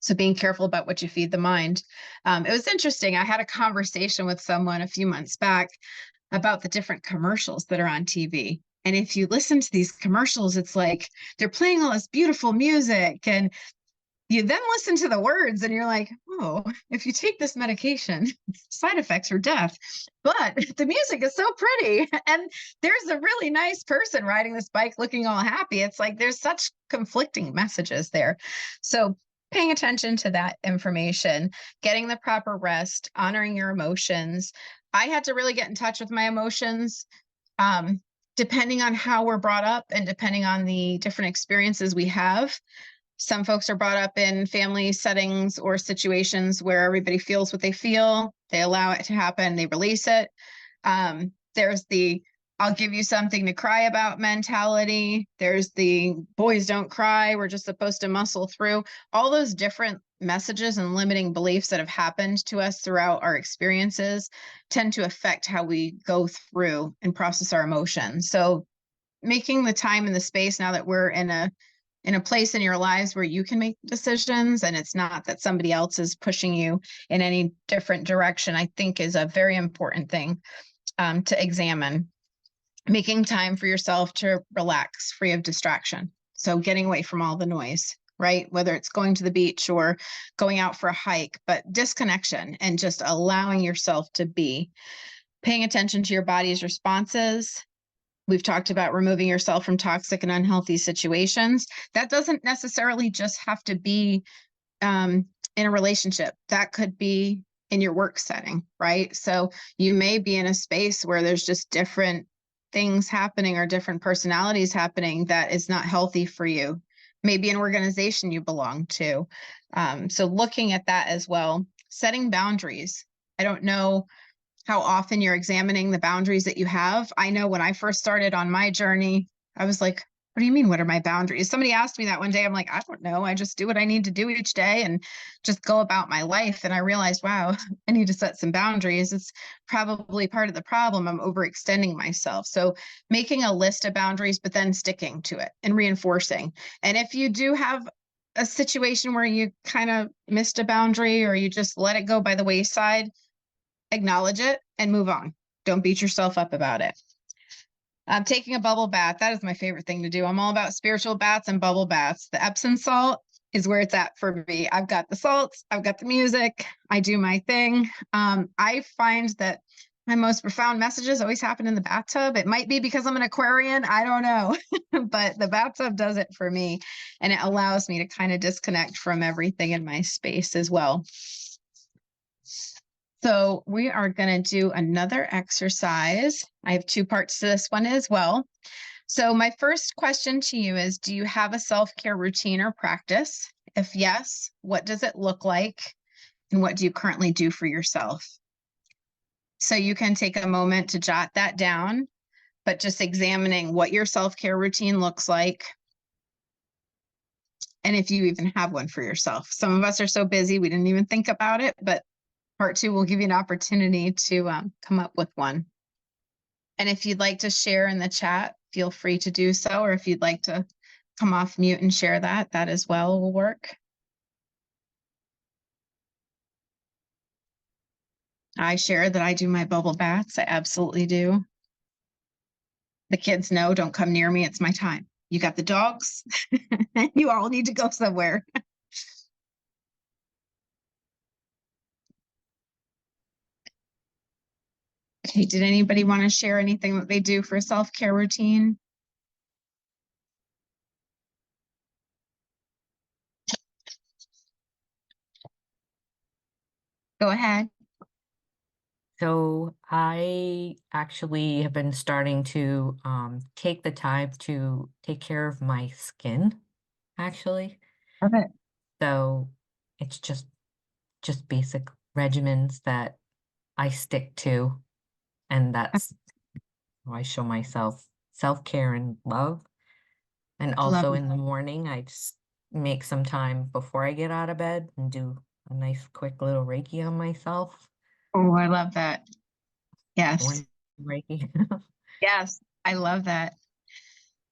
So being careful about what you feed the mind. It was interesting. I had a conversation with someone a few months back about the different commercials that are on TV. And if you listen to these commercials, it's like they're playing all this beautiful music, and you then listen to the words and you're like, oh, if you take this medication, side effects are death. But the music is so pretty. And there's a really nice person riding this bike looking all happy. It's like there's such conflicting messages there. So paying attention to that information, getting the proper rest, honoring your emotions. I had to really get in touch with my emotions. Depending on how we're brought up and depending on the different experiences we have. Some folks are brought up in family settings or situations where everybody feels what they feel. They allow it to happen. They release it. There's the I'll give you something to cry about mentality. There's the boys don't cry. We're just supposed to muscle through. All those different messages and limiting beliefs that have happened to us throughout our experiences tend to affect how we go through and process our emotions. So making the time and the space now that we're in a place in your lives where you can make decisions and it's not that somebody else is pushing you in any different direction, I think is a very important thing to examine. Making time for yourself to relax, free of distraction. So getting away from all the noise, right? Whether it's going to the beach or going out for a hike, but disconnection and just allowing yourself to be. Paying attention to your body's responses. We've talked about removing yourself from toxic and unhealthy situations. That doesn't necessarily just have to be in a relationship. That could be in your work setting, right? So you may be in a space where there's just different things happening or different personalities happening that is not healthy for you. Maybe an organization you belong to. So looking at that as well, setting boundaries. I don't know how often you're examining the boundaries that you have. I know when I first started on my journey, I was like, what do you mean? What are my boundaries? Somebody asked me that one day. I'm like, I don't know. I just do what I need to do each day and just go about my life. And I realized, wow, I need to set some boundaries. It's probably part of the problem. I'm overextending myself. So making a list of boundaries, but then sticking to it and reinforcing. And if you do have a situation where you kind of missed a boundary or you just let it go by the wayside, acknowledge it and move on. Don't beat yourself up about it. Taking a bubble bath. That is my favorite thing to do. I'm all about spiritual baths and bubble baths. The Epsom salt is where it's at for me. I've got the salts. I've got the music. I do my thing. I find that my most profound messages always happen in the bathtub. It might be because I'm an Aquarian. I don't know. But the bathtub does it for me. And it allows me to kind of disconnect from everything in my space as well. So we are going to do another exercise. I have two parts to this one as well. So my first question to you is, do you have a self-care routine or practice? If yes, what does it look like? And what do you currently do for yourself? So you can take a moment to jot that down, but just examining what your self-care routine looks like. And if you even have one for yourself. Some of us are so busy, we didn't even think about it, but Part 2 will give you an opportunity to come up with one. And if you'd like to share in the chat, feel free to do so. Or if you'd like to come off mute and share that, that as well will work. I share that I do my bubble baths. I absolutely do. The kids know, don't come near me. It's my time. You got the dogs. You all need to go somewhere. Okay, did anybody want to share anything that they do for a self-care routine? Go ahead. So I actually have been starting to take the time to take care of my skin, actually. Love it. So it's just basic regimens that I stick to, and that's how I show myself self-care and love. And I love also it. in the morning, I just make some time before I get out of bed and do a nice quick little Reiki on myself. Oh, I love that. Yes. Morning Reiki. Yes. I love that.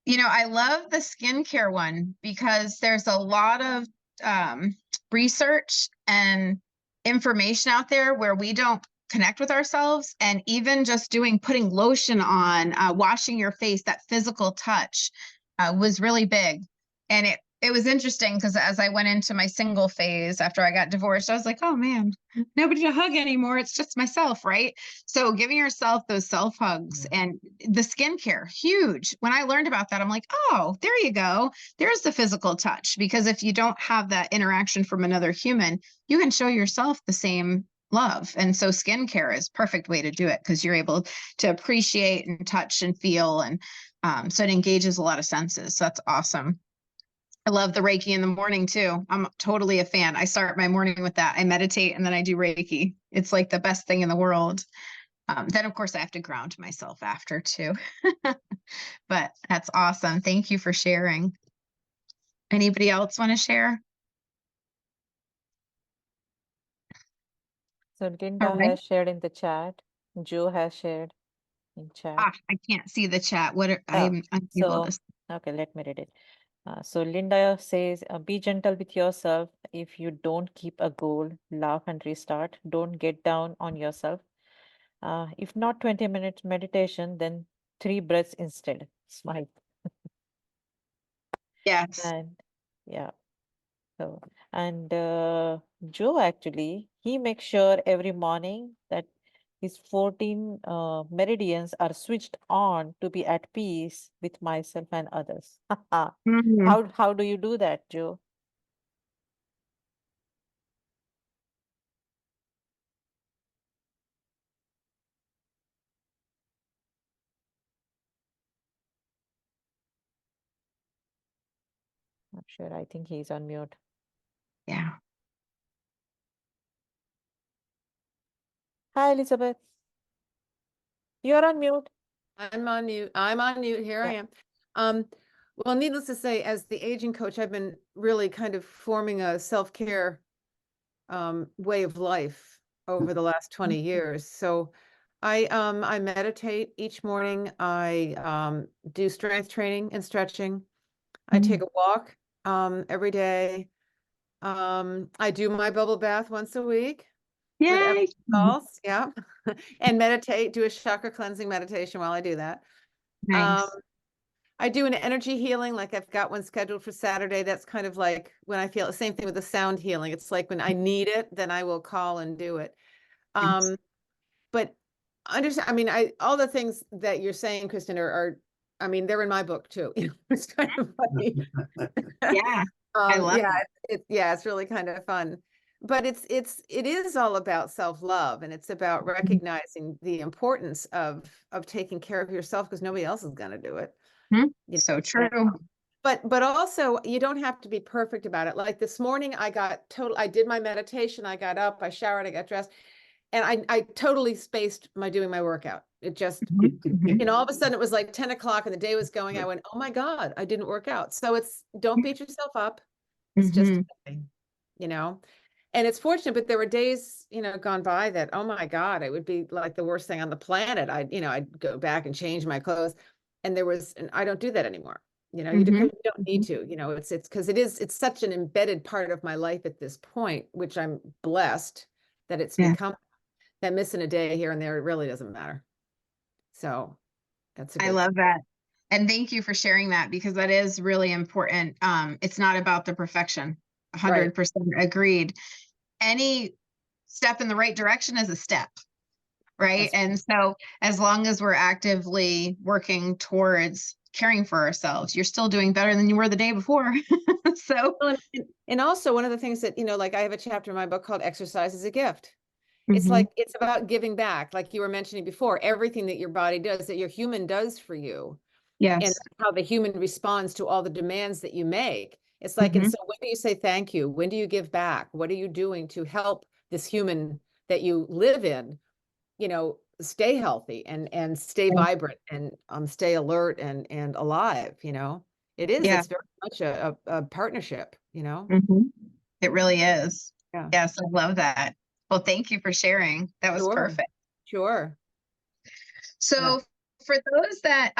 I love the skincare one because there's a lot of um, research and information out there where we don't connect with ourselves. And even just putting lotion on, washing your face, that physical touch was really big. And it was interesting because as I went into my single phase after I got divorced, I was like, oh man, nobody to hug anymore. It's just myself, right? So giving yourself those self hugs and the skincare, huge. When I learned about that, I'm like, oh, there you go. There's the physical touch. Because if you don't have that interaction from another human, you can show yourself the same love. And so skincare is perfect way to do it because you're able to appreciate and touch and feel. And so it engages a lot of senses. So that's awesome. I love the Reiki in the morning too. I'm totally a fan. I start my morning with that. I meditate and then I do Reiki. It's like the best thing in the world. Then, of course, I have to ground myself after too. But that's awesome. Thank you for sharing. Anybody else want to share? So All Linda right. has shared in the chat. Joe has shared in chat. I can't see the chat. Oh, I'm unable so to. okay, let me read it. So Linda says, be gentle with yourself. If you don't keep a goal, laugh and restart. Don't get down on yourself. If not 20 minutes meditation, then 3 breaths instead. Smile. Yes. And yeah, so and Joe actually he makes sure every morning that his 14 meridians are switched on to be at peace with myself and others. Mhm. How do you do that, Joe? Not sure. I think he's on mute. Yeah. Hi, Elizabeth. You're on mute. I'm on mute. I'm on mute. Here I Yeah. am. Well, needless to say, as the aging coach, I've been really kind of forming a self-care way of life over the last 20 years. So I meditate each morning. I do strength training and stretching. I take a walk every day. I do my bubble bath once a week with Yay. salts, yeah. And meditate, do a chakra cleansing meditation while I do that. Um, Nice. I do an energy healing, like I've got one scheduled for Saturday. That's kind of like when I feel the same thing with the sound healing. It's like when I need it, then I will call and do it. Nice. But understand, I mean, all the things that you're saying, Kristen, I mean, they're in my book too. It's kind of funny. Yeah. I love Yeah, it. it's really kind of fun. But it is all about self-love, and it's about recognizing the importance of taking care of yourself because nobody else is going to do it. Mhm. You So know? true. But also you don't have to be perfect about it. Like this morning, I did my meditation, I got up, I showered, I got dressed, and I totally spaced doing my workout. It just, Mhm. all of a sudden it was like 10 o'clock and the day was going. I went, oh my God, I didn't work out. So don't beat yourself up. It's just, Mhm. you know, and it's fortunate, but there were days, gone by that, oh my God, it would be like the worst thing on the planet. I'd go back and change my clothes. And I don't do that anymore. Mhm. You don't need to, it's because it's such an embedded part of my life at this point, which I'm blessed that it's Yeah. become that missing a day here and there, it really doesn't matter. So that's a I good thing. love that. And thank you for sharing that because that is really important. It's not about the perfection. Right. 100% agreed. Any step in the right direction is a step, right? That's And so as long as we're actively working towards caring for ourselves, you're still doing better than you were the day before. So, well, and also one of the things that, like I have a chapter in my book called Exercise is a Gift. It's Mhm. like, it's about giving back. Like you were mentioning before, everything that your body does, that your human does for you, and Yes. how the human responds to all the demands that you make. It's like, and Mhm. so when do you say thank you? When do you give back? What are you doing to help this human that you live in, stay healthy and stay Yeah. vibrant and stay alert and alive, Yeah. it's very much a partnership, Mhm. It really is. Yeah. Yes, I love that. Well, thank you for sharing. That was Sure. perfect. Sure. So for those that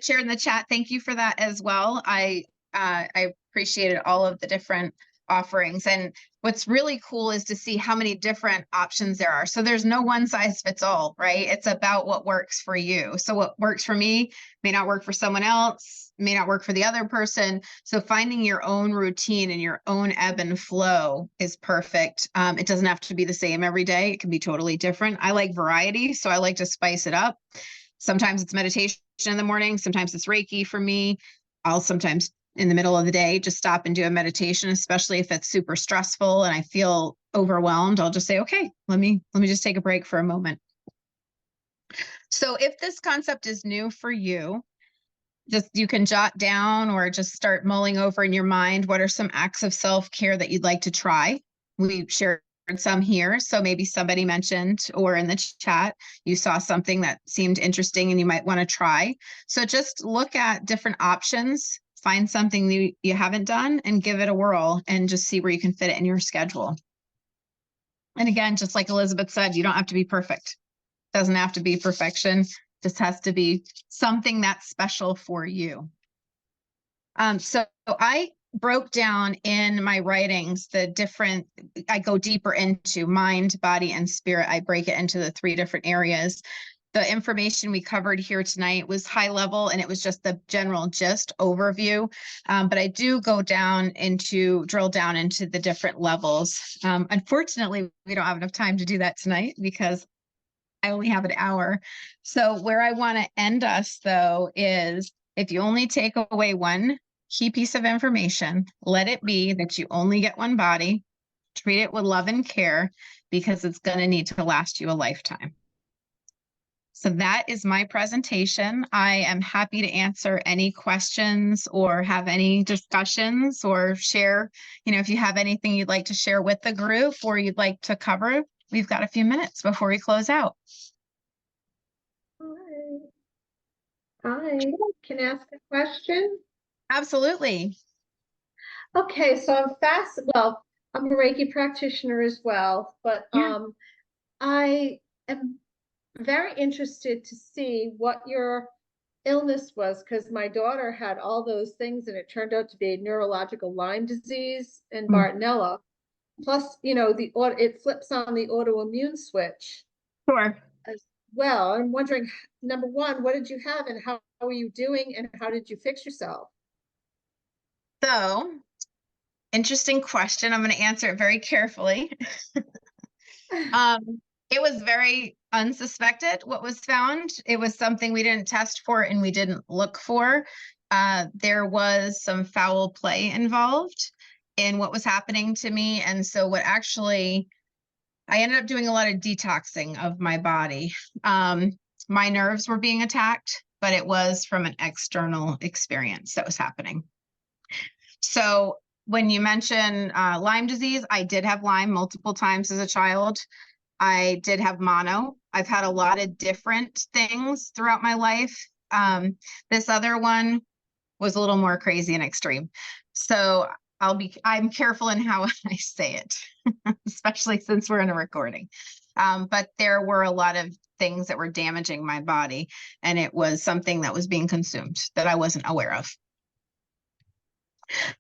shared in the chat, thank you for that as well. I appreciated all of the different offerings. And what's really cool is to see how many different options there are. So there's no one size fits all, right? It's about what works for you. So what works for me may not work for someone else, may not work for the other person. So finding your own routine and your own ebb and flow is perfect. It doesn't have to be the same every day. It can be totally different. I like variety, so I like to spice it up. Sometimes it's meditation in the morning. Sometimes it's Reiki for me. I'll sometimes in the middle of the day just stop and do a meditation, especially if it's super stressful and I feel overwhelmed. I'll just say, okay, let me just take a break for a moment. So if this concept is new for you, just you can jot down or just start mulling over in your mind what are some acts of self-care that you'd like to try. We shared some here, so maybe somebody mentioned or in the chat you saw something that seemed interesting and you might want to try. So just look at different options, find something you haven't done and give it a whirl and just see where you can fit it in your schedule. And again, just like Elizabeth said, you don't have to be perfect. Doesn't have to be perfection. Just has to be something that's special for you. So I broke down in my writings I go deeper into mind, body, and spirit. I break it into the 3 different areas. The information we covered here tonight was high level and it was just the general gist overview. But I do drill down into the different levels. Unfortunately, we don't have enough time to do that tonight because I only have an hour. So where I want to end us though is if you only take away one key piece of information, let it be that you only get one body, treat it with love and care because it's going to need to last you a lifetime. So that is my presentation. I am happy to answer any questions or have any discussions or share, if you have anything you'd like to share with the group or you'd like to cover, we've got a few minutes before we close out. Hi, can I ask a question? Absolutely. Okay, so I'm a Reiki practitioner as well, but Yeah. I am very interested to see what your illness was because my daughter had all those things and it turned out to be neurological Lyme disease and Bartonella. Plus, it flips on the autoimmune switch Sure. as well. I'm wondering, number one, what did you have and how are you doing and how did you fix yourself? So, interesting question. I'm going to answer it very carefully. It was very unsuspected what was found. It was something we didn't test for and we didn't look for. There was some foul play involved in what was happening to me. And so I ended up doing a lot of detoxing of my body. My nerves were being attacked, but it was from an external experience that was happening. So when you mention Lyme disease, I did have Lyme multiple times as a child. I did have mono. I've had a lot of different things throughout my life. This other one was a little more crazy and extreme. So I'm careful in how I say it, especially since we're in a recording. But there were a lot of things that were damaging my body, and it was something that was being consumed that I wasn't aware of.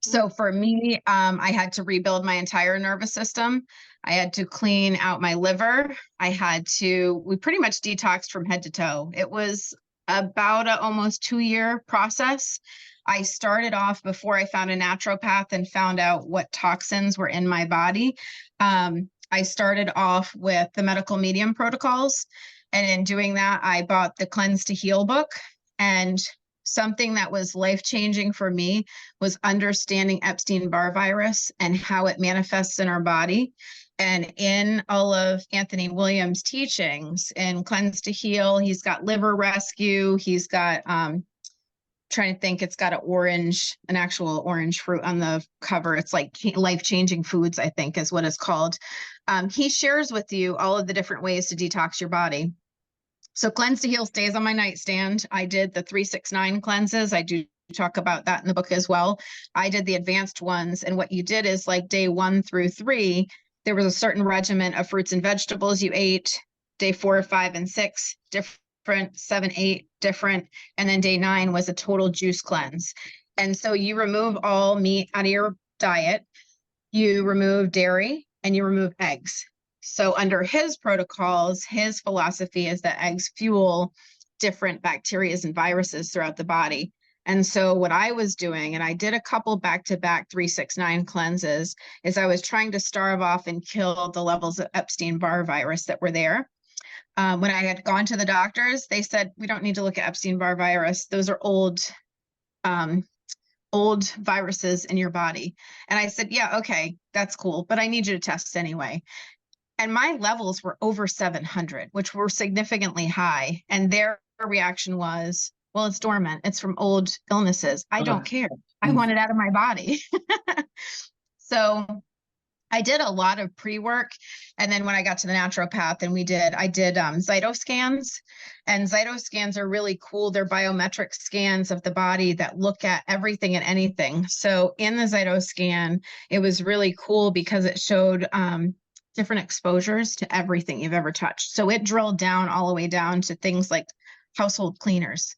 So for me, I had to rebuild my entire nervous system. I had to clean out my liver. We pretty much detoxed from head to toe. It was about an almost 2-year process. I started off before I found a naturopath and found out what toxins were in my body. I started off with the medical medium protocols. And in doing that, I bought the Cleanse to Heal book. And something that was life-changing for me was understanding Epstein-Barr virus and how it manifests in our body. And in all of Anthony Williams' teachings in Cleanse to Heal, he's got liver rescue. He's got, trying to think, it's got an actual orange fruit on the cover. It's like life-changing foods, I think is what it's called. He shares with you all of the different ways to detox your body. So Cleanse to Heal stays on my nightstand. I did the 369 cleanses. I do talk about that in the book as well. I did the advanced ones. And what you did is like day 1 through 3, there was a certain regimen of fruits and vegetables you ate. Day 4, 5, and 6, different, 7, 8, different. And then day 9 was a total juice cleanse. And so you remove all meat out of your diet. You remove dairy and you remove eggs. So under his protocols, his philosophy is that eggs fuel different bacteria and viruses throughout the body. And so what I was doing, and I did a couple back-to-back 369 cleanses, is I was trying to starve off and kill the levels of Epstein-Barr virus that were there. When I had gone to the doctors, they said, we don't need to look at Epstein-Barr virus. Those are old viruses in your body. And I said, yeah, okay, that's cool, but I need you to test anyway. And my levels were over 700, which were significantly high. And their reaction was, well, it's dormant. It's from old illnesses. I don't care. I want it out of my body. So I did a lot of pre-work. And then when I got to the naturopath and I did cytoscans. And cytoscans are really cool. They're biometric scans of the body that look at everything and anything. So in the cytoscan, it was really cool because it showed different exposures to everything you've ever touched. So it drilled down all the way down to things like household cleaners.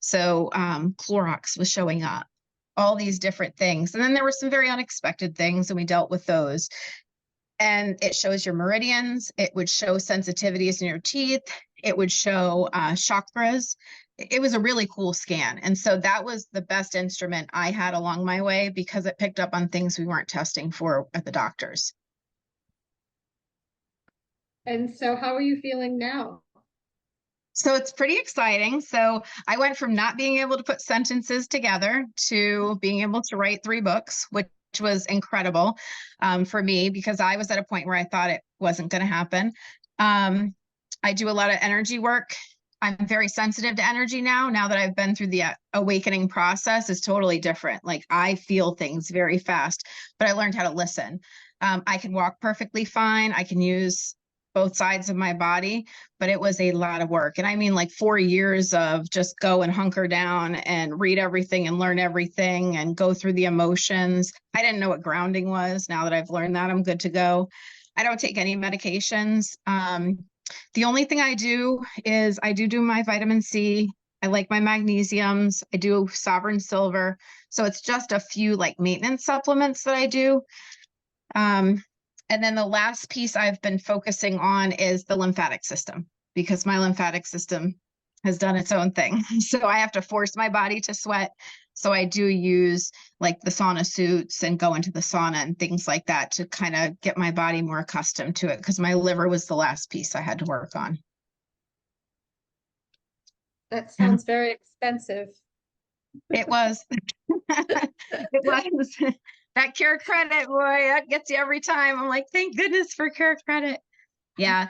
So Clorox was showing up, all these different things. And then there were some very unexpected things, and we dealt with those. And it shows your meridians. It would show sensitivities in your teeth. It would show chakras. It was a really cool scan. And so that was the best instrument I had along my way because it picked up on things we weren't testing for at the doctors. And so how are you feeling now? So it's pretty exciting. So I went from not being able to put sentences together to being able to write 3 books, which was incredible for me because I was at a point where I thought it wasn't going to happen. I do a lot of energy work. I'm very sensitive to energy now that I've been through the awakening process. Is totally different. Like I feel things very fast, but I learned how to listen. I can walk perfectly fine. I can use both sides of my body, but it was a lot of work. And I mean like 4 years of just go and hunker down and read everything and learn everything and go through the emotions. I didn't know what grounding was. Now that I've learned that, I'm good to go. I don't take any medications. The only thing I do is I do my vitamin C. I like my magnesiums. I do Sovereign Silver. So it's just a few like maintenance supplements that I do. And then the last piece I've been focusing on is the lymphatic system because my lymphatic system has done its own thing. So I have to force my body to sweat. So I do use like the sauna suits and go into the sauna and things like that to kind of get my body more accustomed to it because my liver was the last piece I had to work on. That sounds very expensive. It was. It was. That Care Credit, boy, that gets you every time. I'm like, thank goodness for Care Credit. Yeah.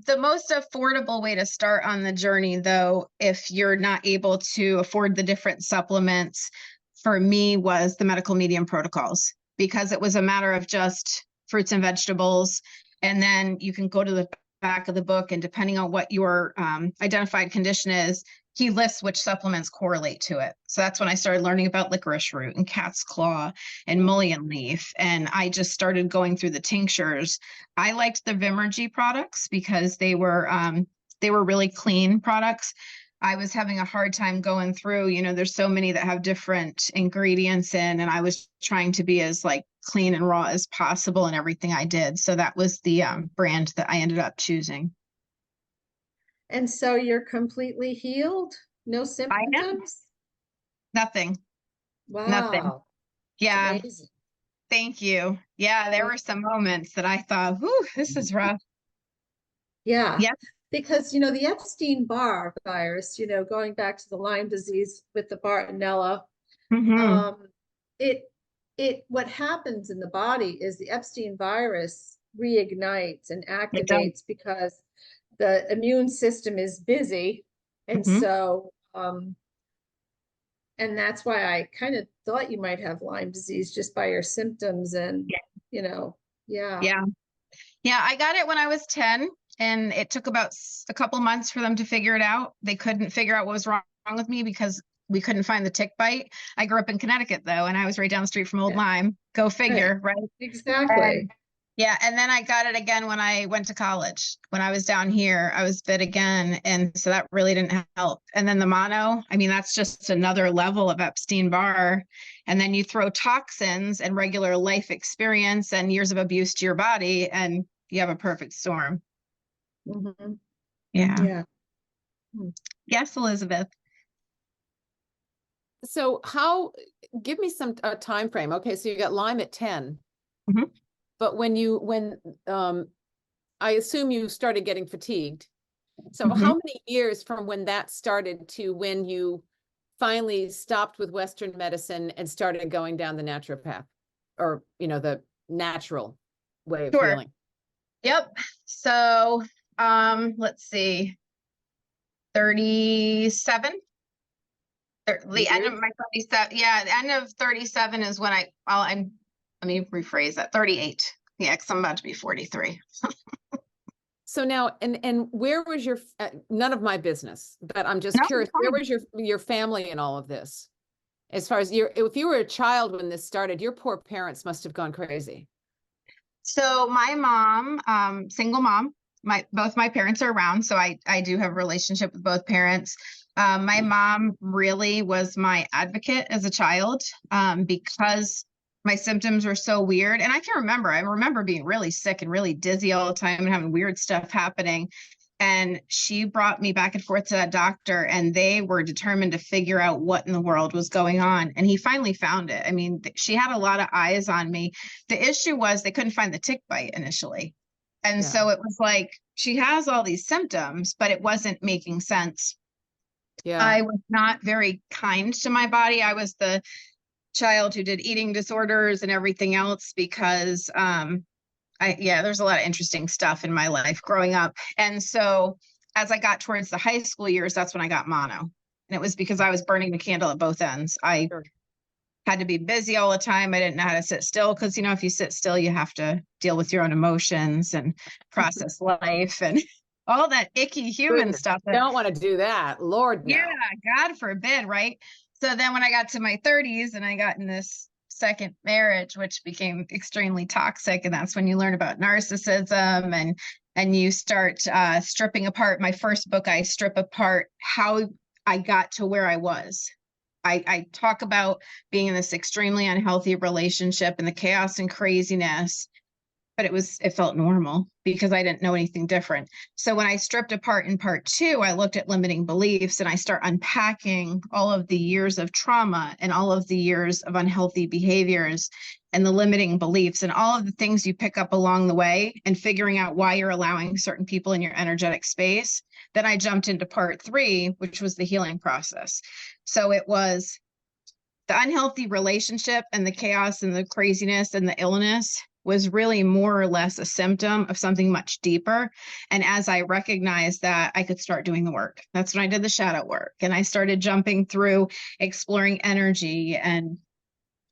The most affordable way to start on the journey, though, if you're not able to afford the different supplements, for me was the medical medium protocols, because it was a matter of just fruits and vegetables. And then you can go to the back of the book, and depending on what your identified condition is, he lists which supplements correlate to it. So that's when I started learning about licorice root and cat's claw and mullein leaf. And I just started going through the tinctures. I liked the Vimergy products because they were really clean products. I was having a hard time going through, there's so many that have different ingredients in, and I was trying to be as like clean and raw as possible in everything I did. So that was the brand that I ended up choosing. And so you're completely healed? No symptoms? Nothing. Wow. Nothing. Yeah. Amazing. Thank you. Yeah, there were some moments that I thought, whew, this is rough. Yeah. Yep. Because, the Epstein-Barr virus, going back to the Lyme disease with the Bartonella, Mm-hmm. what happens in the body is the Epstein virus reignites and It does. activates because the immune system is busy. And Mhm. so, and that's why I kind of thought you might have Lyme disease just by your symptoms and, you know, yeah. Yeah, I got it when I was 10, and it took about a couple months for them to figure it out. They couldn't figure out what was wrong with me because we couldn't find the tick bite. I grew up in Connecticut, though, and I was right down the street from Old Yeah. Lyme. Go figure, right? Exactly. Yeah, and then I got it again when I went to college. When I was down here, I was bit again, and so that really didn't help. And then the mono, I mean, that's just another level of Epstein-Barr. And then you throw toxins and regular life experience and years of abuse to your body, and you have a perfect storm. Mhm. Yeah. Yeah. Yes, Elizabeth. So give me some time frame. Okay, so you got Lyme at 10. Mhm. But when I assume you started getting fatigued. So Mhm. how many years from when that started to when you finally stopped with Western medicine and started going down the naturopath, or, you know, the natural way of Sure. healing? Yep. So, let's see, 37. The end of my 37. Yeah, the end of 37 is when let me rephrase that. 38. Yeah, because I'm about to be 43. So now, and where was your, none of my business, but I'm just No, curious, it's where fine. was your family in all of this? As far as if you were a child when this started, your poor parents must have gone crazy. So my mom, single mom, both my parents are around, so I do have a relationship with both parents. My mom really was my advocate as a child, because my symptoms were so weird. And I remember being really sick and really dizzy all the time and having weird stuff happening. And she brought me back and forth to that doctor, and they were determined to figure out what in the world was going on. And he finally found it. I mean, she had a lot of eyes on me. The issue was they couldn't find the tick bite initially. And Yeah. so it was like, she has all these symptoms, but it wasn't making sense. Yeah. I was not very kind to my body. I was the child who did eating disorders and everything else because, there's a lot of interesting stuff in my life growing up. And so as I got towards the high school years, that's when I got mono. And it was because I was burning the candle at both ends. I Sure. had to be busy all the time. I didn't know how to sit still because, you know, if you sit still, you have to deal with your own emotions and process life and all that icky human Goodness, stuff. don't want to do that. Lord, no. Yeah, God forbid, right? So then when I got to my 30s and I got in this second marriage, which became extremely toxic, and that's when you learn about narcissism and you start stripping apart. My first book, I strip apart how I got to where I was. I talk about being in this extremely unhealthy relationship and the chaos and craziness, but it felt normal because I didn't know anything different. So when I stripped apart in part 2, I looked at limiting beliefs and I start unpacking all of the years of trauma and all of the years of unhealthy behaviors and the limiting beliefs and all of the things you pick up along the way and figuring out why you're allowing certain people in your energetic space. Then I jumped into part 3, which was the healing process. So it was the unhealthy relationship and the chaos and the craziness and the illness was really more or less a symptom of something much deeper. And as I recognized that, I could start doing the work. That's when I did the shadow work. And I started jumping through, exploring energy and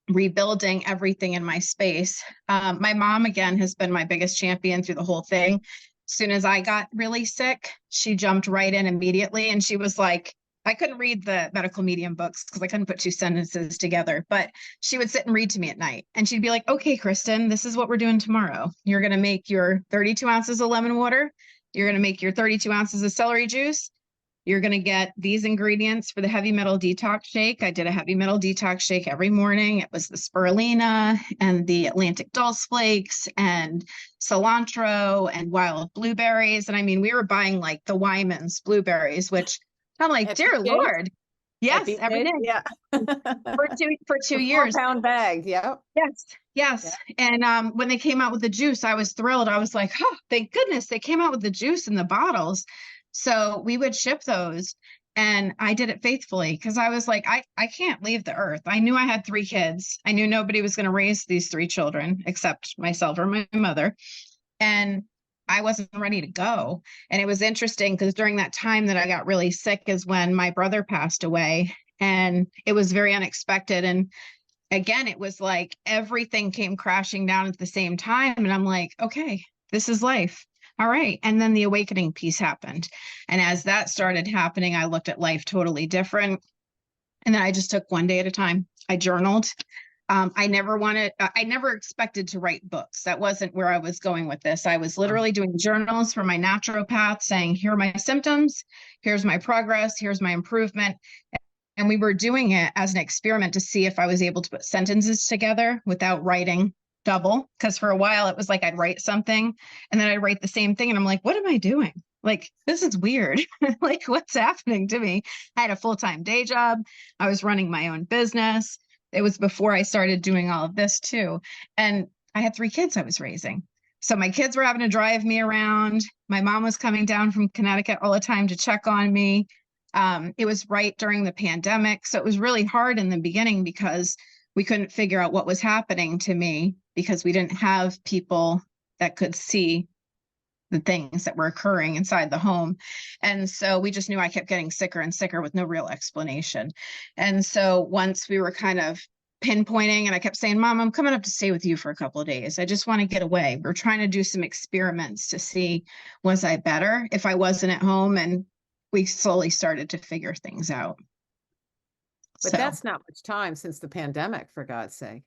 rebuilding everything in my space. My mom, again, has been my biggest champion through the whole thing. As soon as I got really sick, she jumped right in immediately. And she was like, I couldn't read the medical medium books because I couldn't put 2 sentences together, but she would sit and read to me at night. And she'd be like, okay, Kristin, this is what we're doing tomorrow. You're going to make your 32 ounces of lemon water. You're going to make your 32 ounces of celery juice. You're going to get these ingredients for the heavy metal detox shake. I did a heavy metal detox shake every morning. It was the spirulina and the Atlantic dulse flakes and cilantro and wild blueberries. And I mean, we were buying like the Wyman's blueberries, which I'm like, dear Lord. Yes, every day. Yeah. For 2 years. 4-pound bag. Yeah. Yes. Yeah. And when they came out with the juice, I was thrilled. I was like, oh, thank goodness they came out with the juice in the bottles. So we would ship those. And I did it faithfully because I was like, I can't leave the earth. I knew I had 3 kids. I knew nobody was going to raise these 3 children except myself or my mother. and I wasn't ready to go. And it was interesting because during that time that I got really sick is when my brother passed away, and it was very unexpected. And again, it was like everything came crashing down at the same time. And I'm like, okay, this is life. All right. And then the awakening piece happened. And as that started happening, I looked at life totally different. And then I just took one day at a time. I journaled. I never expected to write books. That wasn't where I was going with this. I was literally doing journals for my naturopath saying, here are my symptoms, here's my progress, here's my improvement. And we were doing it as an experiment to see if I was able to put sentences together without writing double. Because for a while it was like I'd write something and then I'd write the same thing. And I'm like, what am I doing? Like, this is weird. Like, what's happening to me? I had a full-time day job. I was running my own business. It was before I started doing all of this too. And I had 3 kids I was raising. So my kids were having to drive me around. My mom was coming down from Connecticut all the time to check on me. It was right during the pandemic. So it was really hard in the beginning because we couldn't figure out what was happening to me because we didn't have people that could see the things that were occurring inside the home. And so we just knew I kept getting sicker and sicker with no real explanation. And so once we were kind of pinpointing, and I kept saying, Mom, I'm coming up to stay with you for a couple of days. I just want to get away. We're trying to do some experiments to see, was I better if I wasn't at home? And we slowly started to figure things out. But So that's not much time since the pandemic, for God's sake.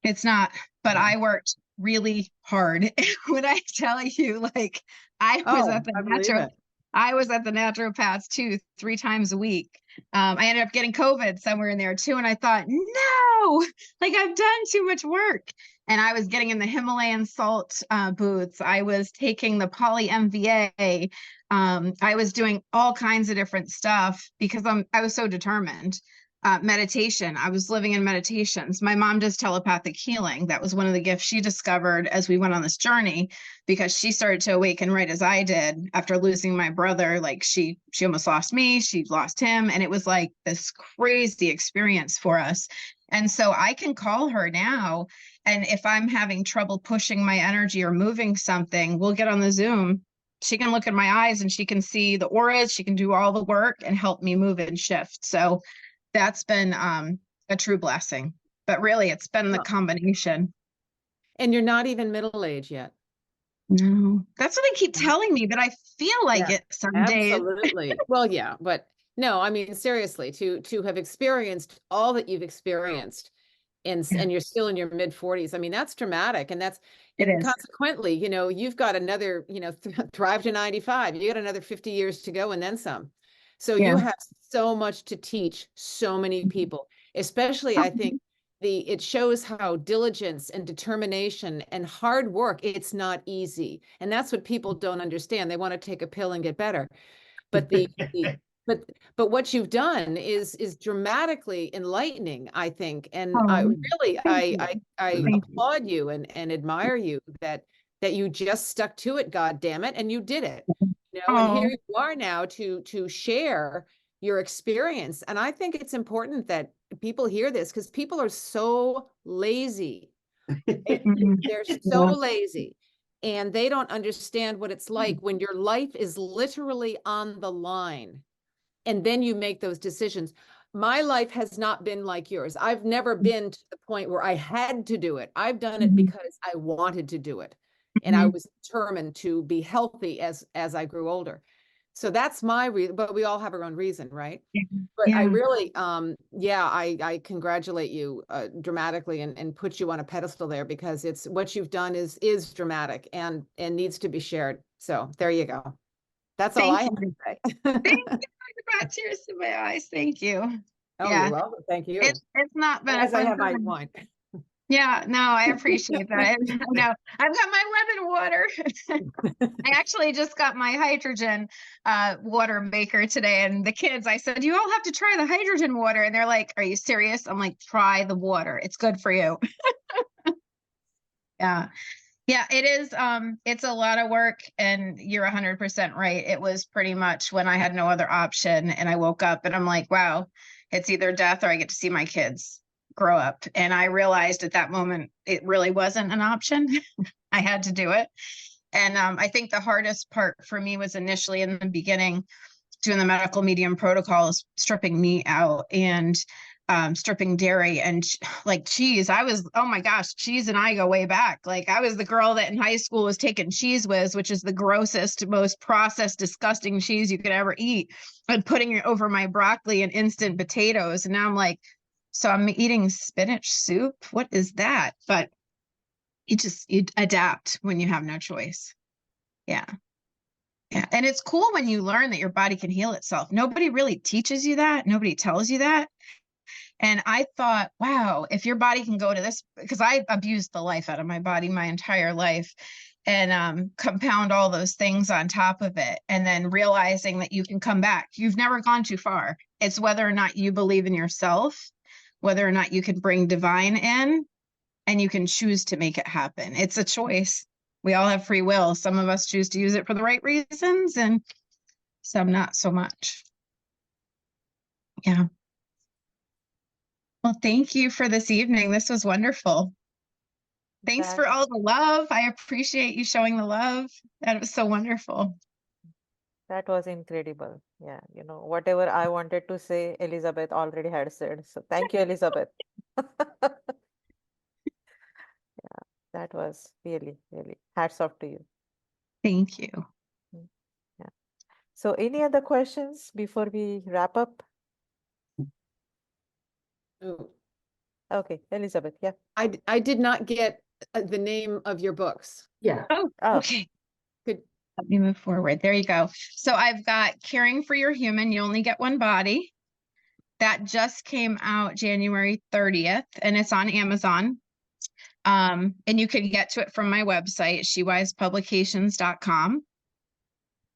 it's not, but I worked really hard. When I tell you, like, I was at the I believe it. I was at the naturopaths 2-3 times a week. I ended up getting COVID somewhere in there too. And I thought, no, like I've done too much work. And I was getting in the Himalayan salt booths. I was taking the poly MVA. I was doing all kinds of different stuff because I was so determined. Meditation. I was living in meditations. My mom does telepathic healing. That was one of the gifts she discovered as we went on this journey, because she started to awaken right as I did after losing my brother. Like she almost lost me, she lost him. And it was like this crazy experience for us. And so I can call her now. And if I'm having trouble pushing my energy or moving something, we'll get on the Zoom. She can look at my eyes and she can see the auras. She can do all the work and help me move and shift. So that's been a true blessing, but really it's been the combination. And you're not even middle age yet. No, that's what they keep telling me, but I feel like it some days. Absolutely. Well, yeah, but no, I mean, seriously, to have experienced all that you've experienced and you're still in your mid 40s. I mean, that's dramatic. And It is. consequently, you've got another, thrive to 95. You got another 50 years to go and then some. So you have so much to teach so many people, especially I think it shows how diligence and determination and hard work, it's not easy. And that's what people don't understand. They want to take a pill and get better. But but what you've done is dramatically enlightening, I think. And I applaud you and admire you that you just stuck to it, God damn it, and you did it. And here you are now to share your experience. And I think it's important that people hear this because people are so lazy. They're so lazy and they don't understand what it's like when your life is literally on the line and then you make those decisions. My life has not been like yours. I've never been to the point where I had to do it. I've done it because I wanted to do it. And I was determined to be healthy as I grew older. So that's my reason, but we all have our own reason, right? But I really, I congratulate you dramatically and put you on a pedestal there because it's what you've done is dramatic and needs to be shared. So there you go. That's all I have to say. Thank you. I brought tears to my eyes. Thank you. Oh, you're welcome. Thank you. It's not been as I have my wine. Yeah, no, I appreciate that. No, I've got my lemon water. I actually just got my hydrogen water maker today. And the kids, I said, you all have to try the hydrogen water. And they're like, are you serious? I'm like, try the water. It's good for you. Yeah. Yeah, it is. It's a lot of work and you're 100% right. It was pretty much when I had no other option and I woke up and I'm like, wow, it's either death or I get to see my kids grow up. And I realized at that moment, it really wasn't an option. I had to do it. And I think the hardest part for me was initially in the beginning doing the medical medium protocols, stripping meat out and stripping dairy and like cheese. Oh my gosh, cheese and I go way back. Like I was the girl that in high school was taking Cheese Whiz, which is the grossest, most processed, disgusting cheese you could ever eat, and putting it over my broccoli and instant potatoes. And now I'm like, so I'm eating spinach soup? What is that? But you adapt when you have no choice. Yeah. Yeah. And it's cool when you learn that your body can heal itself. Nobody really teaches you that. Nobody tells you that. And I thought, wow, if your body can go to this, because I abused the life out of my body my entire life, and compound all those things on top of it, and then realizing that you can come back. You've never gone too far. It's whether or not you believe in yourself, whether or not you can bring divine in, and you can choose to make it happen. It's a choice. We all have free will. Some of us choose to use it for the right reasons, and some not so much. Yeah. Well, thank you for this evening. This was wonderful. Thanks for all the love. I appreciate you showing the love. That was so wonderful. That was incredible. Yeah, whatever I wanted to say, Elizabeth already had said. So thank you, Elizabeth. Yeah, that was really, really hats off to you. Thank you. Yeah. So any other questions before we wrap up? Oh, Okay, Elizabeth, yeah. I did not get the name of your books. Yeah. Oh, Oh. okay. Good. Let me move forward. There you go. So I've got Caring for Your Human, You Only Get One Body. That just came out January 30th, and it's on Amazon. And you can get to it from my website, shewisepublications.com.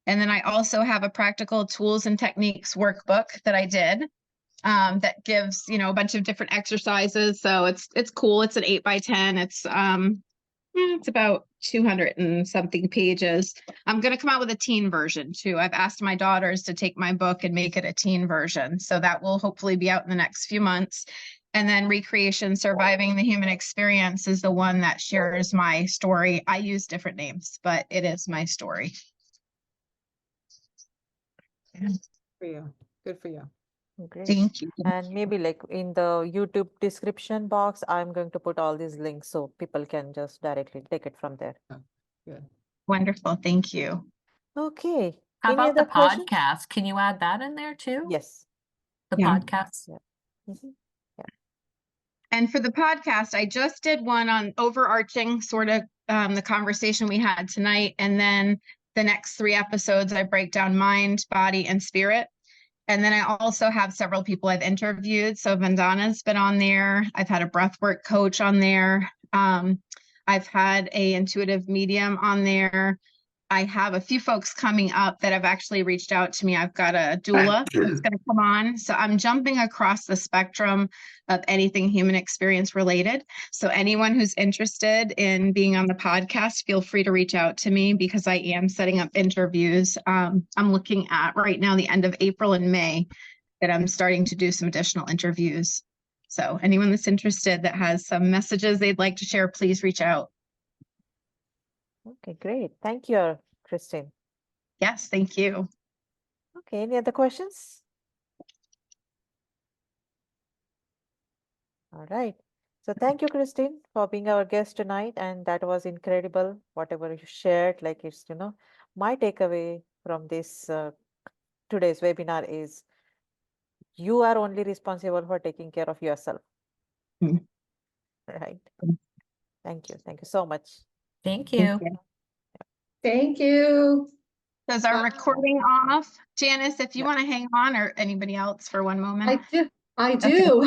And then I also have a practical tools and techniques workbook that I did that gives, a bunch of different exercises. So it's cool. It's an 8x10. It's about 200 and something pages. I'm going to come out with a teen version too. I've asked my daughters to take my book and make it a teen version. So that will hopefully be out in the next few months. And then Recreation, Surviving the Human Experience is the one that shares my story. I use different names, but it is my story. Good for you. Good for you. Great. Thank you. And maybe like in the YouTube description box, I'm going to put all these links so people can just directly take it from there. Good. Wonderful. Thank you. Okay. How Any about the other questions? podcast? Can you add that in there too? Yes. The Yeah. podcast? Mhm. And for the podcast, I just did one on overarching sort of the conversation we had tonight. And then the next 3 episodes, I break down mind, body, and spirit. And then I also have several people I've interviewed. So Vandana's been on there. I've had a breathwork coach on there. I've had a intuitive medium on there. I have a few folks coming up that have actually reached out to me. I've got a doula that's going to come on. So I'm jumping across the spectrum of anything human experience related. So anyone who's interested in being on the podcast, feel free to reach out to me because I am setting up interviews. I'm looking at right now the end of April and May that I'm starting to do some additional interviews. So anyone that's interested that has some messages they'd like to share, please reach out. Okay, great. Thank you, Kristin. Yes, thank you. Okay, any other questions? All right. So thank you, Kristin, for being our guest tonight. And that was incredible. Whatever you shared, like it's, my takeaway from this today's webinar is you are only responsible for taking care of yourself. Mm. Right. Thank you. Thank you so much. Thank you. Thank you. Does our Bye. recording off? Janice, if you want to hang on, or anybody else for one moment. I do.